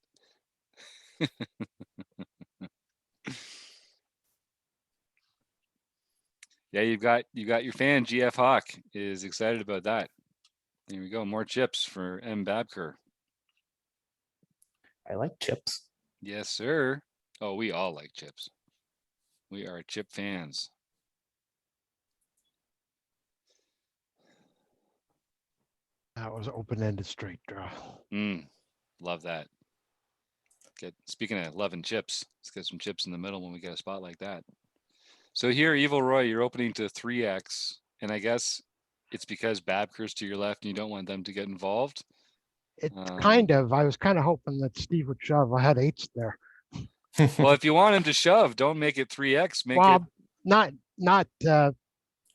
Yeah, you got your fan GF Hawk is excited about that. There we go, more chips for M Babker. I like chips. Yes, sir. Oh, we all like chips. We are chip fans. That was open-ended straight draw. Love that. Speaking of loving chips, let's get some chips in the middle when we get a spot like that. So here, Evil Roy, you're opening to 3x, and I guess it's because Babker's to your left and you don't want them to get involved. It I was kind of hoping that Steve would shove. I had 8s there. Well, if you want him to shove, don't make it 3x. Make well, it not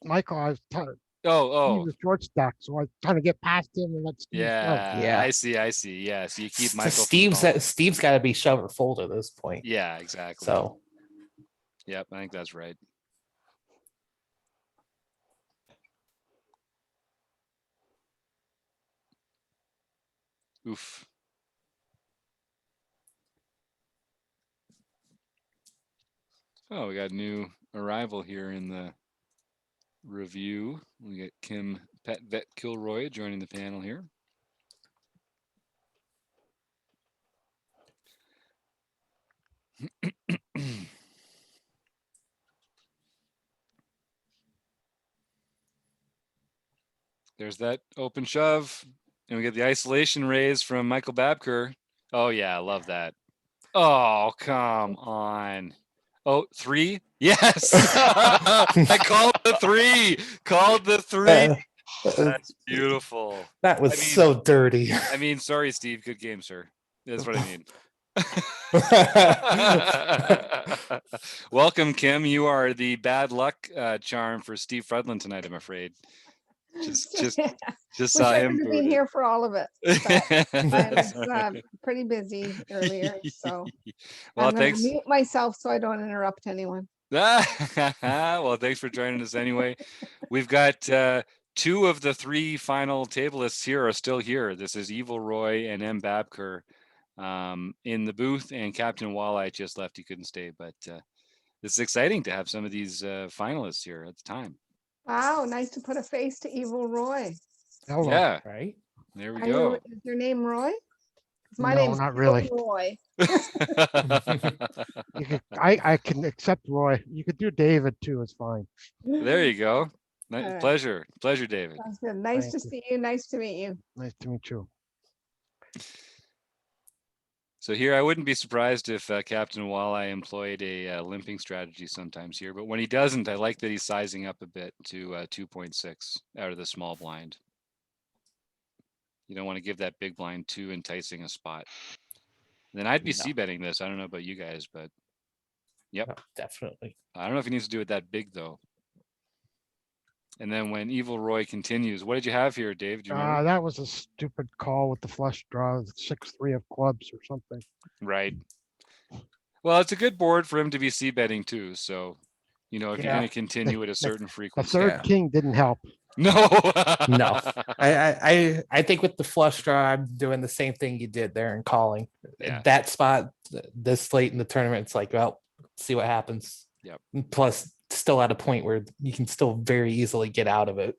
Michael. I was trying to oh use a short stack, so I was trying to get past him and let Steve shove. yeah. I see. Yeah, so you keep Michael. Steve's got to be shove or fold at this point. Yeah, exactly. So, yep, I think that's right. Oof. Oh, we got a new arrival here in the review. We got Kim Pet Vet Kilroy joining the panel here. There's that open shove, and we get the isolation raise from Michael Babker. Oh yeah, I love that. Oh, come on. Oh, 3? Yes. I called the 3. Called the 3. That's beautiful. That was so dirty. I mean, sorry, Steve. Good game, sir. That's what I mean. Welcome, Kim. You are the bad luck charm for Steve Fredlin tonight, I'm afraid. Just saw him being here for all of it. I was pretty busy earlier, so well, I'm thanks. Mute myself so I don't interrupt anyone. Well, thanks for joining us anyway. We've got 2 of the 3 final table lists here are still here. This is Evil Roy and M Babker in the booth, and Captain Walleye just left. He couldn't stay, but this is exciting to have some of these finalists here at the time. Wow, nice to put a face to Evil Roy. Hello. Yeah, right. There we go. Is your name Roy? My name's not really. Roy. I can accept Roy. You could do David too. It's fine. There you go. Right. Pleasure, David. Sounds good. Nice to see you. Nice to meet you. Nice to meet you. So here, I wouldn't be surprised if Captain Walleye employed a limping strategy sometimes here, but when he doesn't, I like that he's sizing up a bit to 2.6 out of the small blind. You don't want to give that big blind too enticing a spot. Then I'd be c-betting this. I don't know about you guys, but yep. No, definitely. I don't know if he needs to do it that big though. And then when Evil Roy continues, what did you have here, Dave? Do you remember? That was a stupid call with the flush draw, 6-3 of clubs or something. Right. Well, it's a good board for him to be c-betting too. So, if you're going to continue at a certain frequency. The third king didn't help. No. No. I think with the flush draw, I'm doing the same thing you did there and calling. Yeah. That spot, this late in the tournament, it's like, well, see what happens. Yep. Plus, still at a point where you can still very easily get out of it.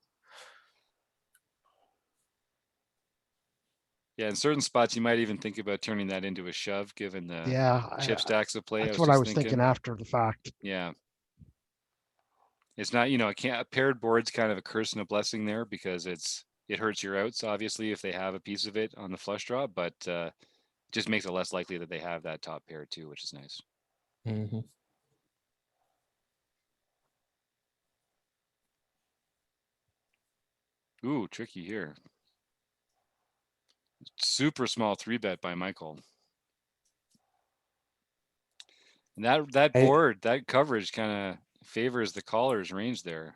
Yeah, in certain spots, you might even think about turning that into a shove, given the chip stacks of play. That's what I was thinking after the fact. Yeah. It's not, a paired board's kind of a curse and a blessing there because it hurts your outs, obviously, if they have a piece of it on the flush draw, but just makes it less likely that they have that top pair too, which is nice. Mm-hmm. Ooh, tricky here. Super small 3-bet by Michael. And that board, that coverage kind of favors the caller's range there.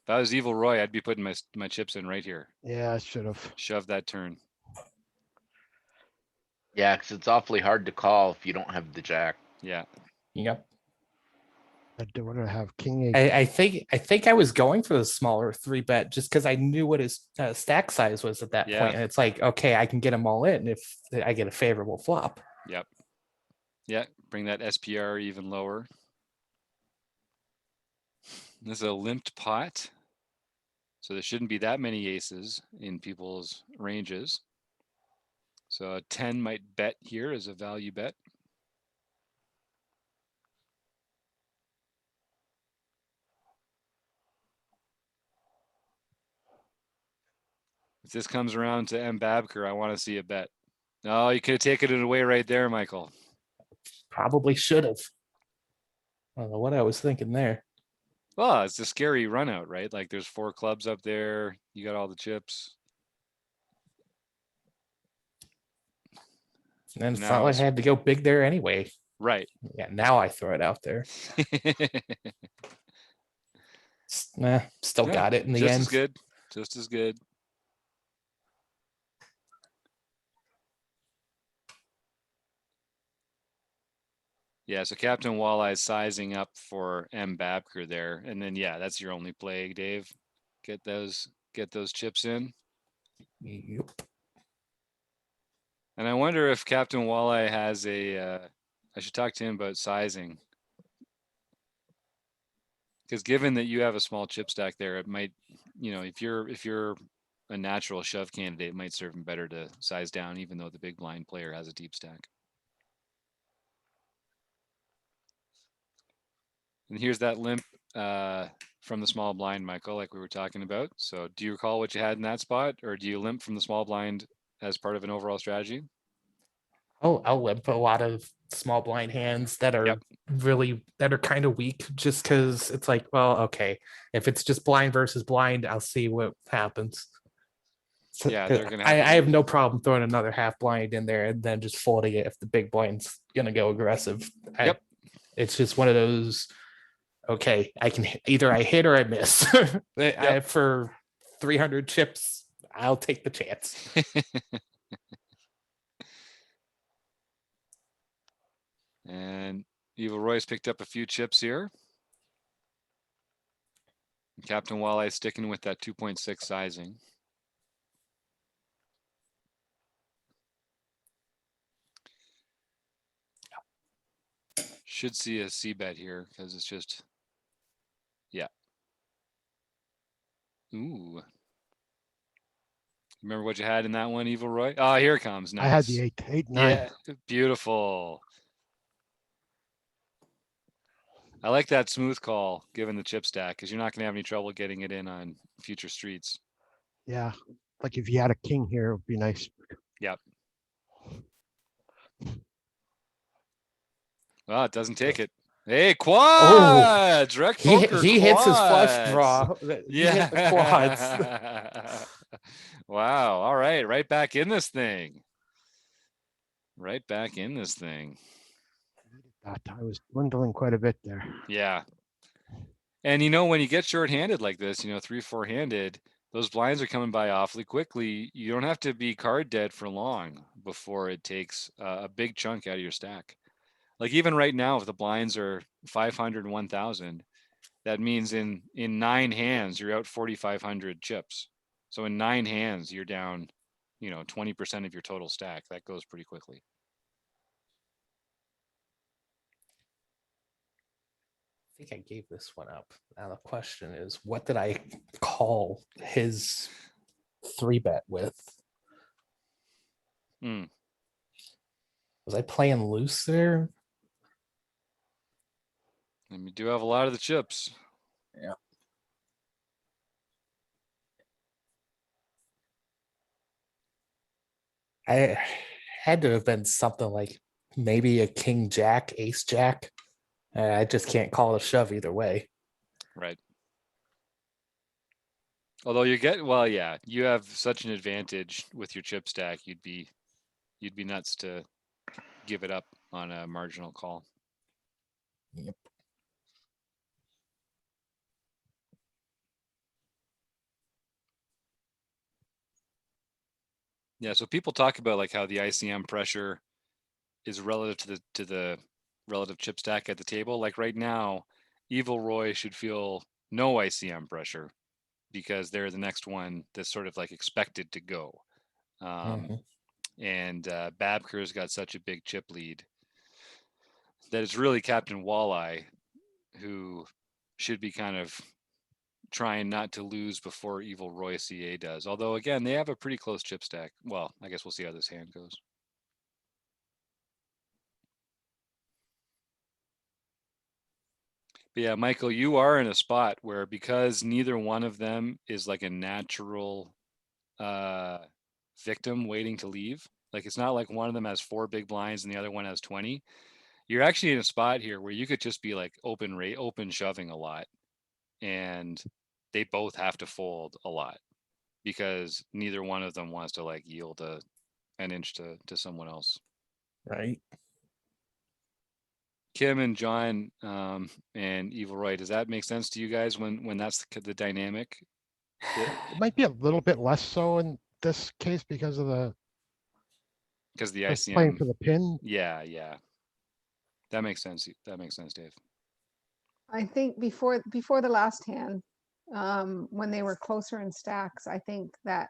If I was Evil Roy, I'd be putting my chips in right here. Yeah, I should have. Shove that turn. Yeah, because it's awfully hard to call if you don't have the jack. Yeah. Yep. I do want to have king 8. I think I was going for the smaller 3-bet just because I knew what his stack size was at that Yeah. point. And it's like, okay, I can get them all in if I get a favorable flop. Yep. Yeah. Bring that SPR even lower. This is a limped pot. So there shouldn't be that many aces in people's ranges. So a 10 might bet here as a value bet. If this comes around to M. Babker, I want to see a bet. No, you could have taken it away right there, Michael. Probably should have. I don't know what I was thinking there. Well, it's a scary run out, right? Like there's 4 clubs up there. You got all the chips. And it's Now not like it's I had to go big there anyway. right. Yeah, now I throw it out there. Nah, still Yeah, got it in the just end. as good. Just as good. Yeah, so Captain Walleye's sizing up for M. Babker there. And then yeah, that's your only play, Dave. Get those chips in. Yep. And I wonder if Captain Walleye has a I should talk to him about sizing. Because given that you have a small chip stack there, it might, if you're a natural shove candidate, it might serve him better to size down, even though the big blind player has a deep stack. And here's that limp from the small blind, Michael, like we were talking about. So do you recall what you had in that spot, or do you limp from the small blind as part of an overall strategy? Oh, I'll limp a lot of small blind hands that are Yep. that are kind of weak just because it's like, well, okay, if it's just blind versus blind, I'll see what happens. So, Yeah, they're gonna I have to have be. no problem throwing another half blind in there and then just folding it if the big blind's gonna go aggressive. Yep. It's just one of those. Okay, I can either I hit or I miss. For 300 chips, I'll take the chance. And Evil Royce picked up a few chips here. Captain Walleye sticking with that 2.6 sizing. Should see a C bet here because it's just, yeah. Ooh. Remember what you had in that one, Evil Roy? Oh, here it comes. Nice. I had the 8, 9. Yeah, beautiful. I like that smooth call given the chip stack because you're not going to have any trouble getting it in on future streets. Yeah, like if you had a king here, it would be nice. Yep. Well, it doesn't take it. Hey, quads! rec.poker He hits his flush draw. Yeah. He hit the quads. Wow. All right. Right back in this thing. Right back in this thing. I was dwindling quite a bit there. Yeah. And when you get short-handed like this, 3-4 handed, those blinds are coming by awfully quickly. You don't have to be card dead for long before it takes a big chunk out of your stack. Like even right now, if the blinds are 500 and 1,000, that means in 9 hands, you're out 4,500 chips. So in 9 hands, you're down, 20% of your total stack. That goes pretty quickly. I think I gave this one up. Now the question is, what did I call his 3-bet with? Hmm. Was I playing loose there? And we do have a lot of the chips. Yeah. I had to have been something like maybe a king jack, ace jack. I just can't call it a shove either way. Right. Although you have such an advantage with your chip stack, you'd be nuts to give it up on a marginal call. Yep. Yeah, so people talk about like how the ICM pressure is relative to the relative chip stack at the table. Like right now, Evil Roy should feel no ICM pressure because they're the next one that's sort of like expected to go. And Babker's got such a big chip lead that it's really Captain Walleye who should be kind of trying not to lose before Evil Roy CA does. Although, again, they have a pretty close chip stack. Well, I guess we'll see how this hand goes. But yeah, Michael, you are in a spot where because neither one of them is like a natural victim waiting to leave, like it's not like one of them has 4 big blinds and the other one has 20. You're actually in a spot here where you could just be like open shoving a lot, and they both have to fold a lot because neither one of them wants to like yield an inch to someone else. Right. Kim and John and Evil Roy, does that make sense to you guys when that's the dynamic? It might be a little bit less so in this case because of the ICM playing for the pin. Yeah, that makes sense. Dave. I think before the last hand, when they were closer in stacks, I think that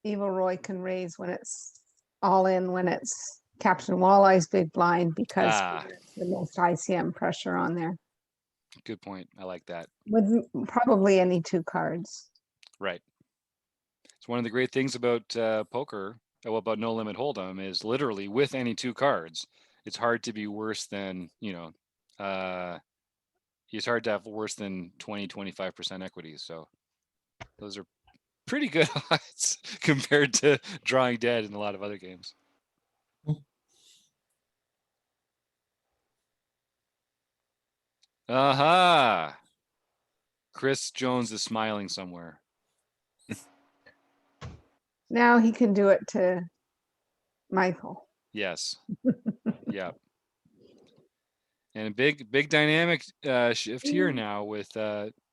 Evil Roy can raise when it's all in, when it's Captain Walleye's big blind, because the most ICM pressure on there. Good point. I like that. With probably any 2 cards. Right. It's one of the great things about poker, about No Limit Hold'em, is literally with any 2 cards, it's hard to be worse than, it's hard to have worse than 20-25% equities. So those are pretty good odds compared to drawing dead in a lot of other games. Aha! Chris Jones is smiling somewhere. Now he can do it to Michael. Yes. Yeah. And a big dynamic shift here now with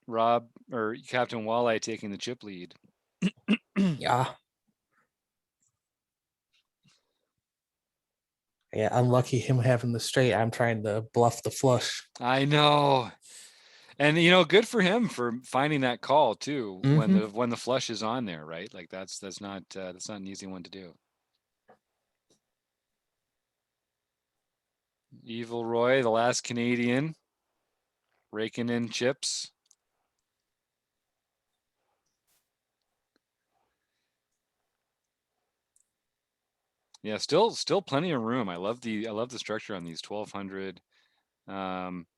Rob or Captain Walleye taking the chip lead. Yeah. Yeah, unlucky him having the straight. I'm trying to bluff the flush. I know. And good for him for finding that call too when the flush is on there, right? Like that's not an easy one to do. Evil Roy, the last Canadian, raking in chips. Yeah, still plenty of room. I love the structure on these 1200.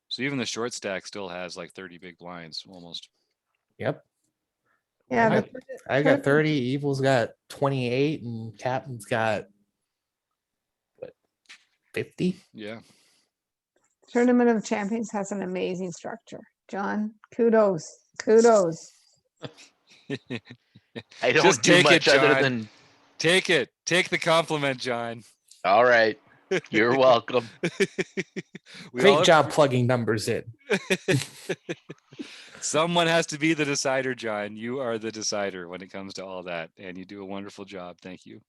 So even the short stack still has like 30 big blinds almost. Yep. Yeah, I got 30. Evil's got 28, and Captain's got what, 50. Yeah. Tournament of Champions has an amazing structure. John, kudos. I don't Just do take much it, other John. than take it. Take the compliment, John. all right. You're welcome. Great job plugging numbers in. Someone has to be the decider, John. You are the decider when it comes to all that, and you do a wonderful job. Thank you.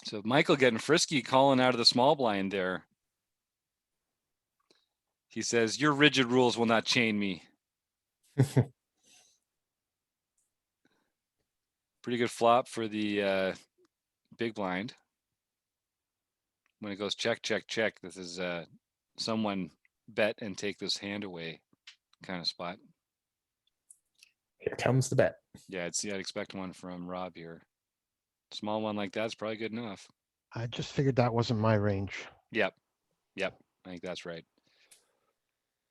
So Michael getting frisky, calling out of the small blind there. He says, "Your rigid rules will not chain me." Pretty good flop for the big blind. When it goes check, check, check, this is someone bet and take this hand away kind of spot. Here comes the bet. Yeah, I'd expect one from Rob here. Small one like that's probably good enough. I just figured that wasn't my range. Yep. I think that's right.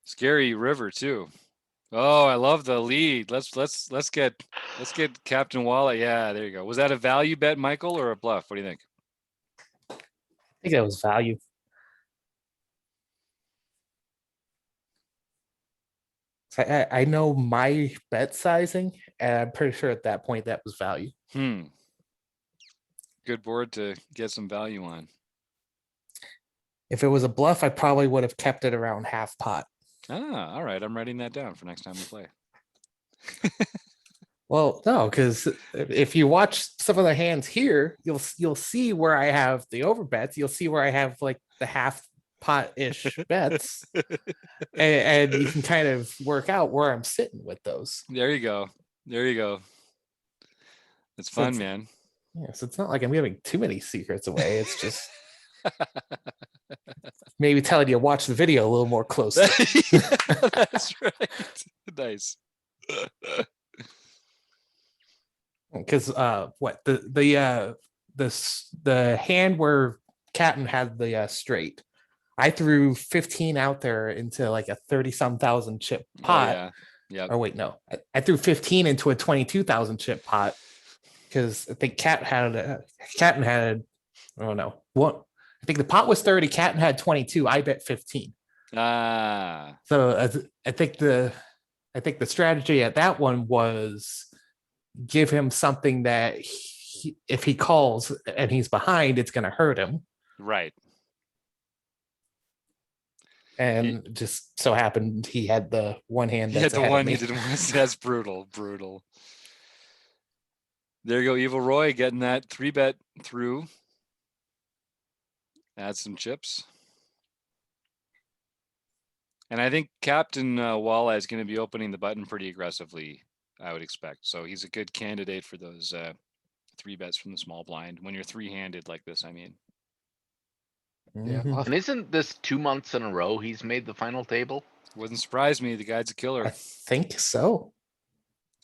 Scary river too. Oh, I love the lead. Let's get Captain Walleye. Yeah, there you go. Was that a value bet, Michael, or a bluff? What do you think? I think that was value. I know my bet sizing, and I'm pretty sure at that point that was value. Good board to get some value on. If it was a bluff, I probably would have kept it around half pot. Ah, all right. I'm writing that down for next time we play. Well, no, because if you watch some of the hands here, you'll see where I have the overbets. You'll see where I have like the half pot ish bets, and you can kind of work out where I'm sitting with those. There you go. There you go. It's fun, man. Yeah, so it's not like I'm giving too many secrets away. It's just maybe telling you to watch the video a little more closely. That's right. Nice. Because what the hand where Captain had the straight, I threw 15 out there into like a 30-some thousand chip pot. Oh, yeah. Or wait, no, I threw 15 into a 22,000 chip pot because I think Captain had oh no, what? I think the pot was 30. Captain had 22. I bet 15. Ah. So I think the strategy at that one was give him something that if he calls and he's behind, it's going to hurt him. Right. And just so happened he had the one hand. He had the one he didn't want. That's brutal. There you go, Evil Roy getting that 3-bet through. Add some chips. And I think Captain Walleye is going to be opening the button pretty aggressively, I would expect. So he's a good candidate for those 3 bets from the small blind when you're 3-handed like this, I mean. Yeah. Mhm. And isn't this 2 months in a row he's made the final table? Wouldn't surprise me. The guy's a I killer. think so.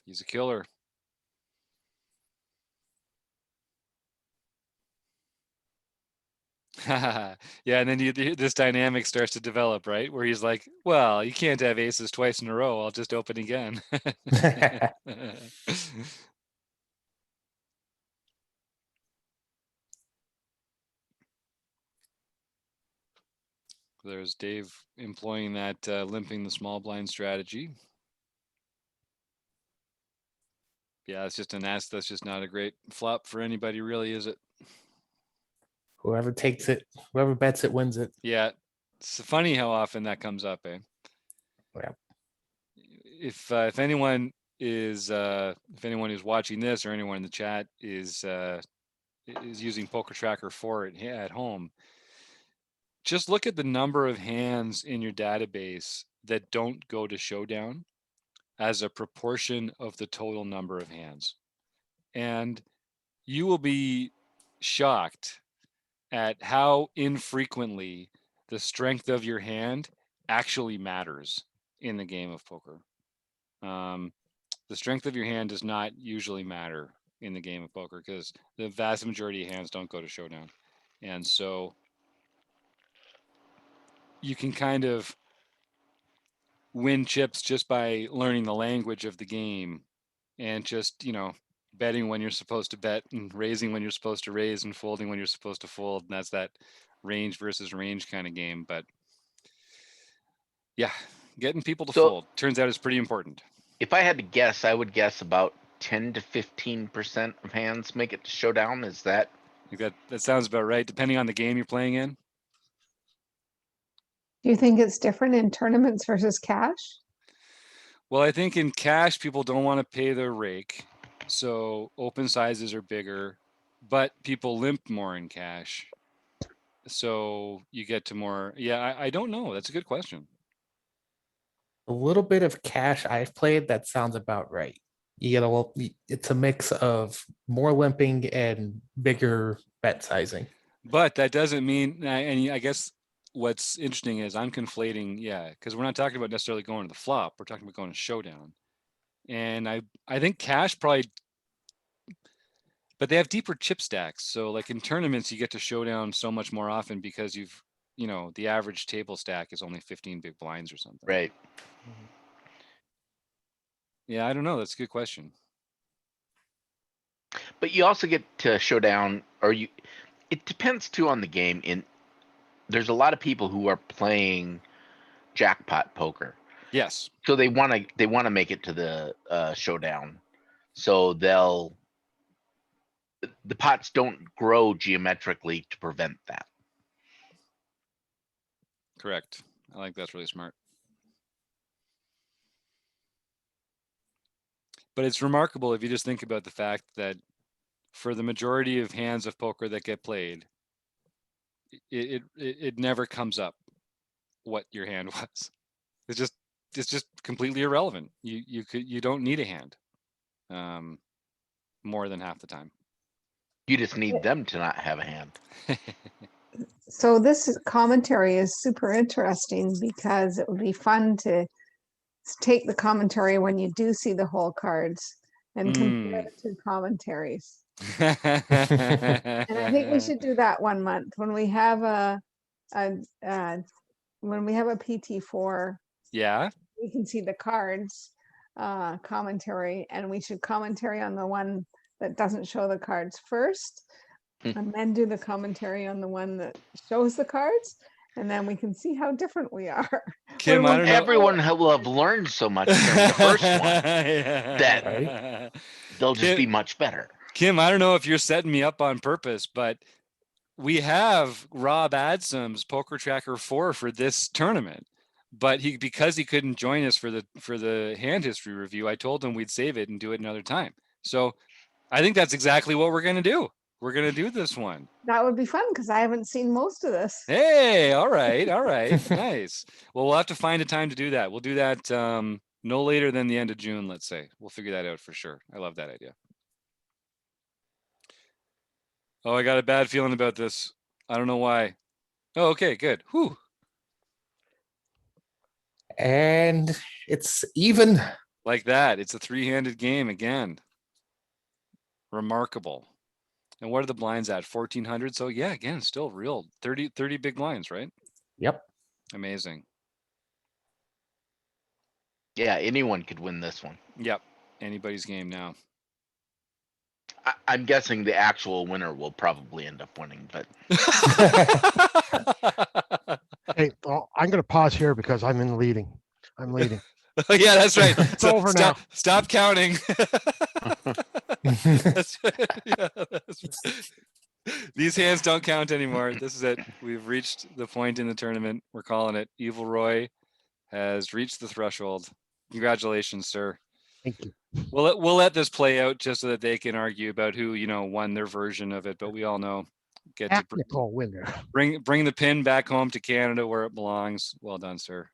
He's a killer. Yeah, and then this dynamic starts to develop, right? Where he's like, well, you can't have aces twice in a row. I'll just open again. There's Dave employing that limping the small blind strategy. Yeah, it's just an ass. That's just not a great flop for anybody, really, is it? Whoever takes it, whoever bets it wins it. Yeah, it's funny how often that comes up, eh? Yeah. If anyone is who's watching this or anyone in the chat is using Poker Tracker 4 at home, just look at the number of hands in your database that don't go to showdown as a proportion of the total number of hands. And you will be shocked at how infrequently the strength of your hand actually matters in the game of poker. The strength of your hand does not usually matter in the game of poker because the vast majority of hands don't go to showdown. And so you can kind of win chips just by learning the language of the game and just, betting when you're supposed to bet and raising when you're supposed to raise and folding when you're supposed to fold. And that's that range versus range kind of game. But yeah, getting people to fold turns out is pretty important. If I had to guess, I would guess about 10 to 15% of hands make it to showdown. Is that? I think that sounds about right, depending on the game you're playing in. Do you think it's different in tournaments versus cash? Well, I think in cash, people don't want to pay their rake. So open sizes are bigger, but people limp more in cash. So you get to more. Yeah, I don't know. That's a good question. A little bit of cash I've played, that sounds about right. It's a mix of more limping and bigger bet sizing. But that doesn't mean, and I guess what's interesting is I'm conflating, because we're not talking about necessarily going to the flop. We're talking about going to showdown. And I think cash probably, but they have deeper chip stacks. So like in tournaments, you get to showdown so much more often because the average table stack is only 15 big blinds or something. Right. Yeah, I don't know. That's a good question. But you also get to showdown, it depends too on the game. There's a lot of people who are playing jackpot poker. Yes. So they want to make it to the showdown. So the pots don't grow geometrically to prevent that. Correct. I like that's really smart. But it's remarkable if you just think about the fact that for the majority of hands of poker that get played, it never comes up what your hand was. It's just completely irrelevant. You don't need a hand more than half the time. You just need them to not have a hand. So this commentary is super interesting because it would be fun to take the commentary when you do see the whole cards and compare the two commentaries. And I think we should do that one month when we have a PT4. Yeah. We can see the cards commentary, and we should commentary on the one that doesn't show the cards first, and then do the commentary on the one that shows the cards, and then we can see how different we are. Kim, I don't know. Everyone will have learned so much during the first one that they'll just be much better. Kim, I don't know if you're setting me up on purpose, but we have Rob Adsum's Poker Tracker 4 for this tournament. But because he couldn't join us for the hand history review, I told him we'd save it and do it another time. So I think that's exactly what we're going to do. We're going to do this one. That would be fun because I haven't seen most of this. Hey, all right. Nice. Well, we'll have to find a time to do that. We'll do that no later than the end of June, let's say. We'll figure that out for sure. I love that idea. Oh, I got a bad feeling about this. I don't know why. Oh, okay, good. Whew. And it's even. Like that. It's a three-handed game again. Remarkable. And what are the blinds at? 1,400. So yeah, again, still real 30 big blinds, right? Yep. Amazing. Yeah, anyone could win this one. Yep. Anybody's game now. I'm guessing the actual winner will probably end up winning, but Hey, well, I'm going to pause here because I'm leading. Yeah, that's right. It's over now. Stop counting. These hands don't count anymore. This is it. We've reached the point in the tournament. We're calling it. Evil Roy has reached the threshold. Congratulations, sir. Thank you. We'll let this play out just so that they can argue about who won their version of it. But we all know, Technical winner. Bring the pin back home to Canada where it belongs. Well done, sir.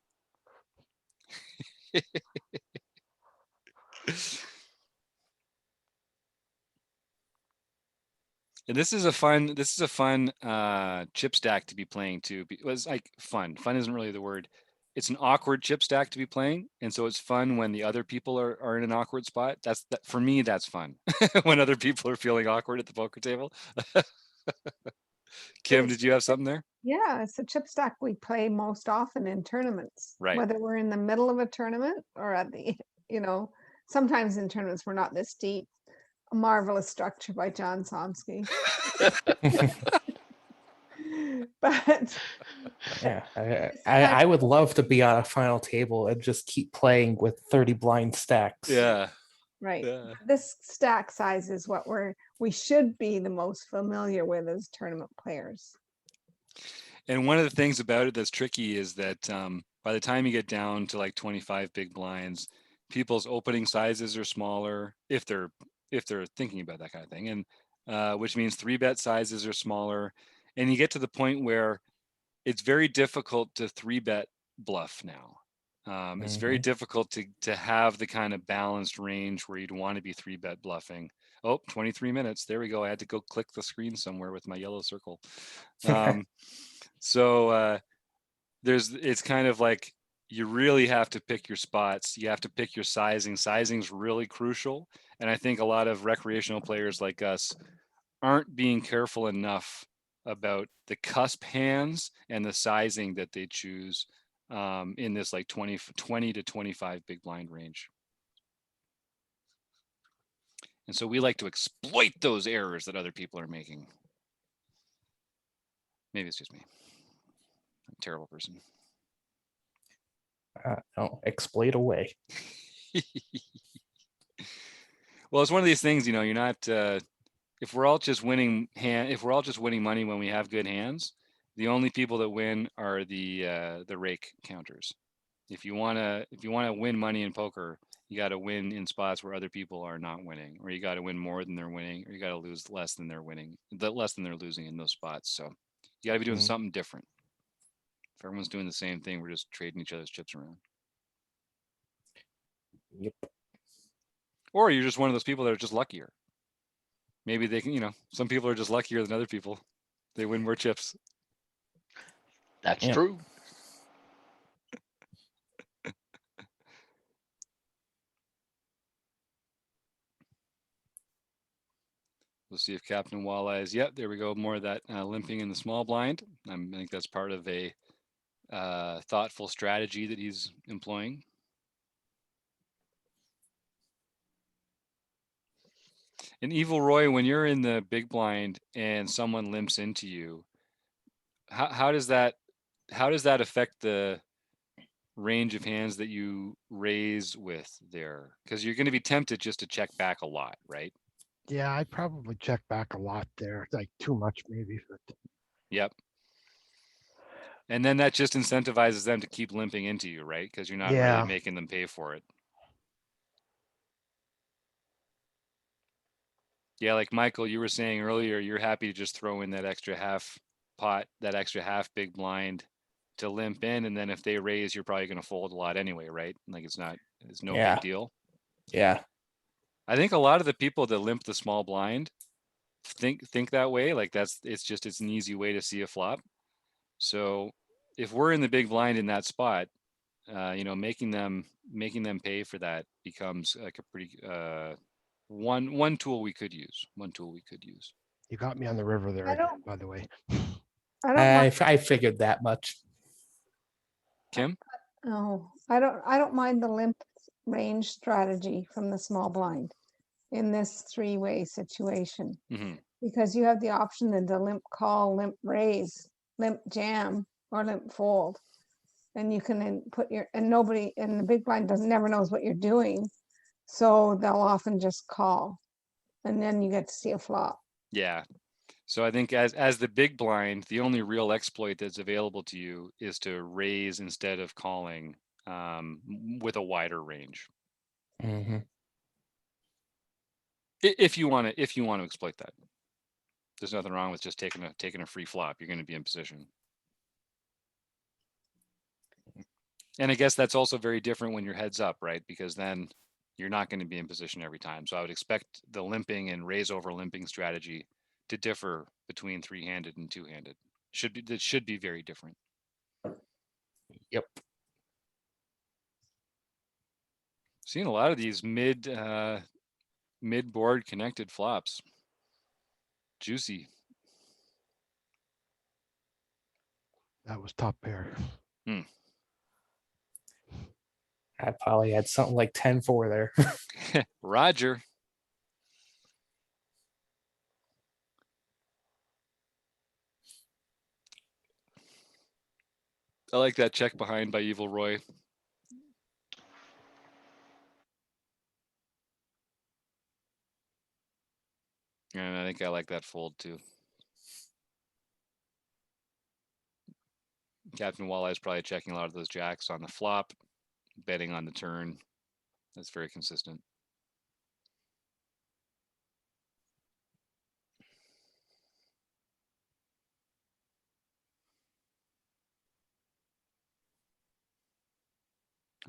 And this is a fun chip stack to be playing too. It was like fun. Fun isn't really the word. It's an awkward chip stack to be playing, and so it's fun when the other people are in an awkward spot. For me, that's fun. When other people are feeling awkward at the poker table. Kim, did you have something there? Yeah, it's a chip stack we play most often in tournaments. Right. Whether we're in the middle of a tournament or at the, sometimes in tournaments we're not this deep. A marvelous structure by John Somsky. But yeah, I would love to be on a final table and just keep playing with 30 blind stacks. Yeah. Right. Yeah. This stack size is what we should be the most familiar with as tournament players. And one of the things about it that's tricky is that by the time you get down to like 25 big blinds, people's opening sizes are smaller if they're thinking about that kind of thing, and which means 3-bet sizes are smaller, and you get to the point where it's very difficult to 3-bet bluff now. It's very difficult to have the kind of balanced range where you'd want to be 3-bet bluffing. Oh, 23 minutes. There we go. I had to go click the screen somewhere with my yellow circle. So it's kind of like you really have to pick your spots. You have to pick your sizing. Sizing's really crucial. And I think a lot of recreational players like us aren't being careful enough about the cusp hands and the sizing that they choose in this like 20 to 25 big blind range. And so we like to exploit those errors that other people are making. Maybe it's just me. I'm a terrible person. No, exploit away. Well, it's one of these things, you're not if we're all just winning money when we have good hands, The only people that win are the rake counters. If you wanna win money in poker, you got to win in spots where other people are not winning, or you got to win more than they're winning, or you got to lose less than they're winning, less than they're losing in those spots. So you got to be doing something different. If everyone's doing the same thing, we're just trading each other's chips around. Yep. Or you're just one of those people that are just luckier. Maybe they can, some people are just luckier than other people. They win more chips. That's true. We'll see if Captain Walleyes. Yep, there we go. More of that limping in the small blind. I think that's part of a thoughtful strategy that he's employing. And Evil Roy, when you're in the big blind and someone limps into you, how does that affect the range of hands that you raise with there? Because you're going to be tempted just to check back a lot, right? Yeah, I probably check back a lot there, like too much maybe. But yep. And then that just incentivizes them to keep limping into you, right? Because you're not really making them pay for it. Yeah, like Michael, you were saying earlier, you're happy to just throw in that extra half pot, that extra half big blind to limp in, and then if they raise, you're probably going to fold a lot anyway, right? Like it's no big deal. Yeah. I think a lot of the people that limp the small blind think that way. Like it's an easy way to see a flop. So if we're in the big blind in that spot, making them pay for that becomes like a pretty one tool we could use. You got me on the river there, by the way. I figured that much. Kim? Oh, I don't mind the limp range strategy from the small blind in this three-way situation, because you have the option of the limp call, limp raise, limp jam, or limp fold, and you can then nobody in the big blind never knows what you're doing, so they'll often just call, and then you get to see a flop. Yeah. So I think as the big blind, the only real exploit that's available to you is to raise instead of calling with a wider range. Mm-hmm. If you want to exploit that, there's nothing wrong with just taking a free flop. You're going to be in position. And I guess that's also very different when you're heads up, right? Because then you're not going to be in position every time. So I would expect the limping and raise over limping strategy to differ between three-handed and two-handed. That should be very different. Yep. Seeing a lot of these mid-board connected flops. Juicy. That was top pair. I probably had something like 10-4 there. Roger. I like that check behind by Evil Roy. And I think I like that fold too. Captain Walleye is probably checking a lot of those jacks on the flop, betting on the turn. That's very consistent.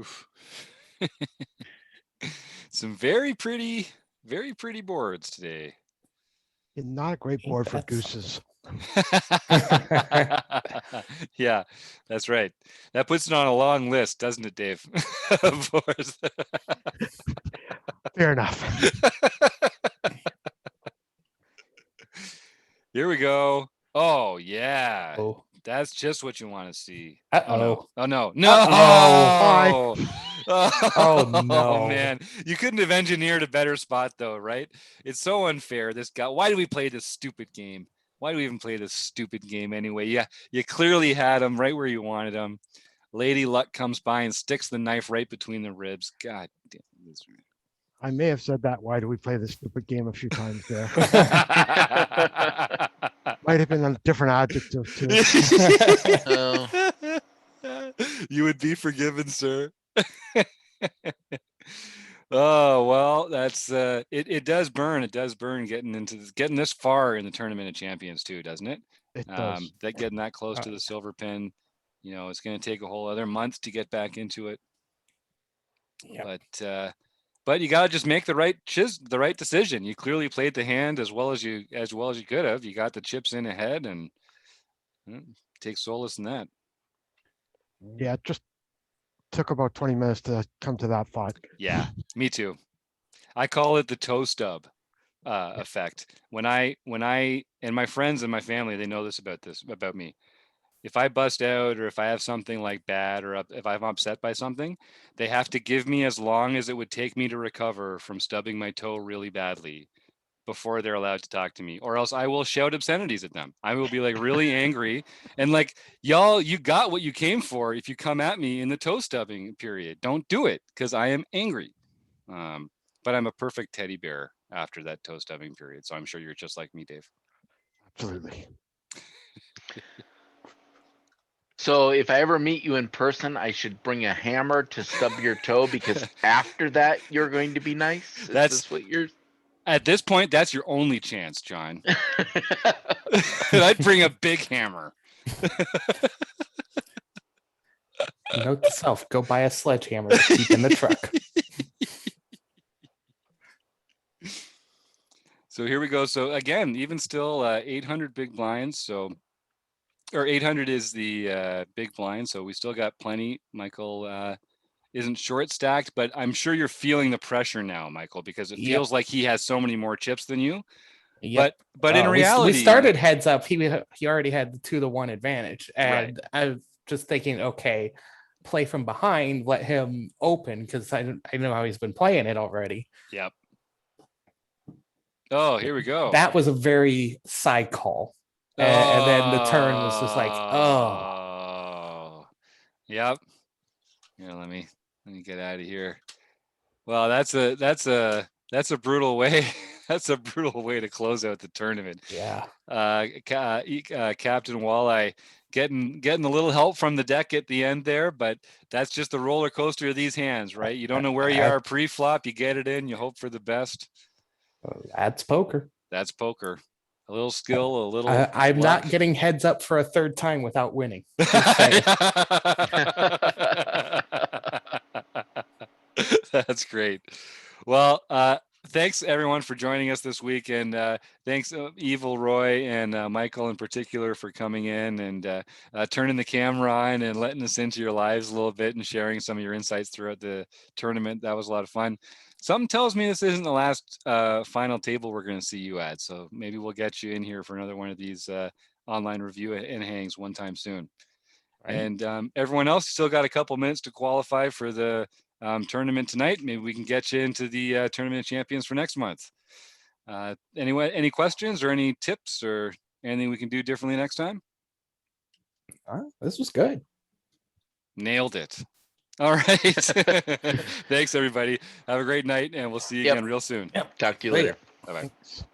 Oof. Some very pretty boards today. Not a great board for gooses. Yeah, that's right. That puts it on a long list, doesn't it, Dave? Fair enough. Here we go. Oh yeah. Oh. That's just what you want to see. Uh-oh. Oh no. Oh no. No. Oh no. Oh man. You couldn't have engineered a better spot though, right? It's so unfair. This guy. Why do we play this stupid game? Why do we even play this stupid game anyway? Yeah, you clearly had him right where you wanted him. Lady Luck comes by and sticks the knife right between the ribs. God damn this. I may have said that. Why do we play this stupid game a few times there? Might have been a different adjective too. You would be forgiven, sir. Oh well, that's it does burn. It does burn getting this far in the Tournament of Champions too, doesn't it? It does. That getting that close to the silver pin, it's going to take a whole other month to get back into it. Yep. But you got to just make the right decision. You clearly played the hand as well as you could have. You got the chips in ahead, and take solace in that. Yeah, it just took about 20 minutes to come to that thought. Yeah, me too. I call it the toe stub effect. When I and my friends and my family, they know this about me. If I bust out, or if I have something like bad, or if I'm upset by something, they have to give me as long as it would take me to recover from stubbing my toe really badly before they're allowed to talk to me, or else I will shout obscenities at them. I will be like really angry and like, y'all, you got what you came for. If you come at me in the toe stubbing period, don't do it, because I am angry. But I'm a perfect teddy bear after that toe stubbing period. So I'm sure you're just like me, Dave. Absolutely. So if I ever meet you in person, I should bring a hammer to stub your toe, because after that you're going to be nice. Is this what you're? At this point, that's your only chance, John. I'd bring a big hammer. Note to self: go buy a sledgehammer to keep in the truck. So here we go. So again, even still 800 big blinds. Or 800 is the big blind. So we still got plenty. Michael isn't short stacked, but I'm sure you're feeling the pressure now, Michael, because it feels like he has so many more chips than you. Yep. But in reality, we started heads up. He already had the 2-1 advantage, and right. I was just thinking, okay, play from behind, let him open, because I know how he's been playing it already. Yep. Oh, here we go. That was a very side call. And then the turn was just like, oh. Yep. Here, let me get out of here. Well, that's a brutal way. That's a brutal way to close out the tournament. Yeah. Captain Walleye getting a little help from the deck at the end there, but that's just the roller coaster of these hands, right? You don't know where you are pre-flop. You get it in. You hope for the best. That's poker. That's poker. A little skill, a little. I'm not getting heads up for a third time without winning. That's great. Well, thanks everyone for joining us this week, and thanks Evil Roy and Michael in particular for coming in and turning the camera on and letting us into your lives a little bit and sharing some of your insights throughout the tournament. That was a lot of fun. Something tells me this isn't the last final table we're going to see you at, so maybe we'll get you in here for another one of these online review and hangs one time soon. Right. And everyone else still got a couple minutes to qualify for the tournament tonight. Maybe we can get you into the Tournament of Champions for next month. Anyway, any questions or any tips or anything we can do differently next time? This was good. Nailed it. All right. Thanks, everybody. Have a great night, and we'll see you again real soon. Talk to you later. Bye-bye. Thanks.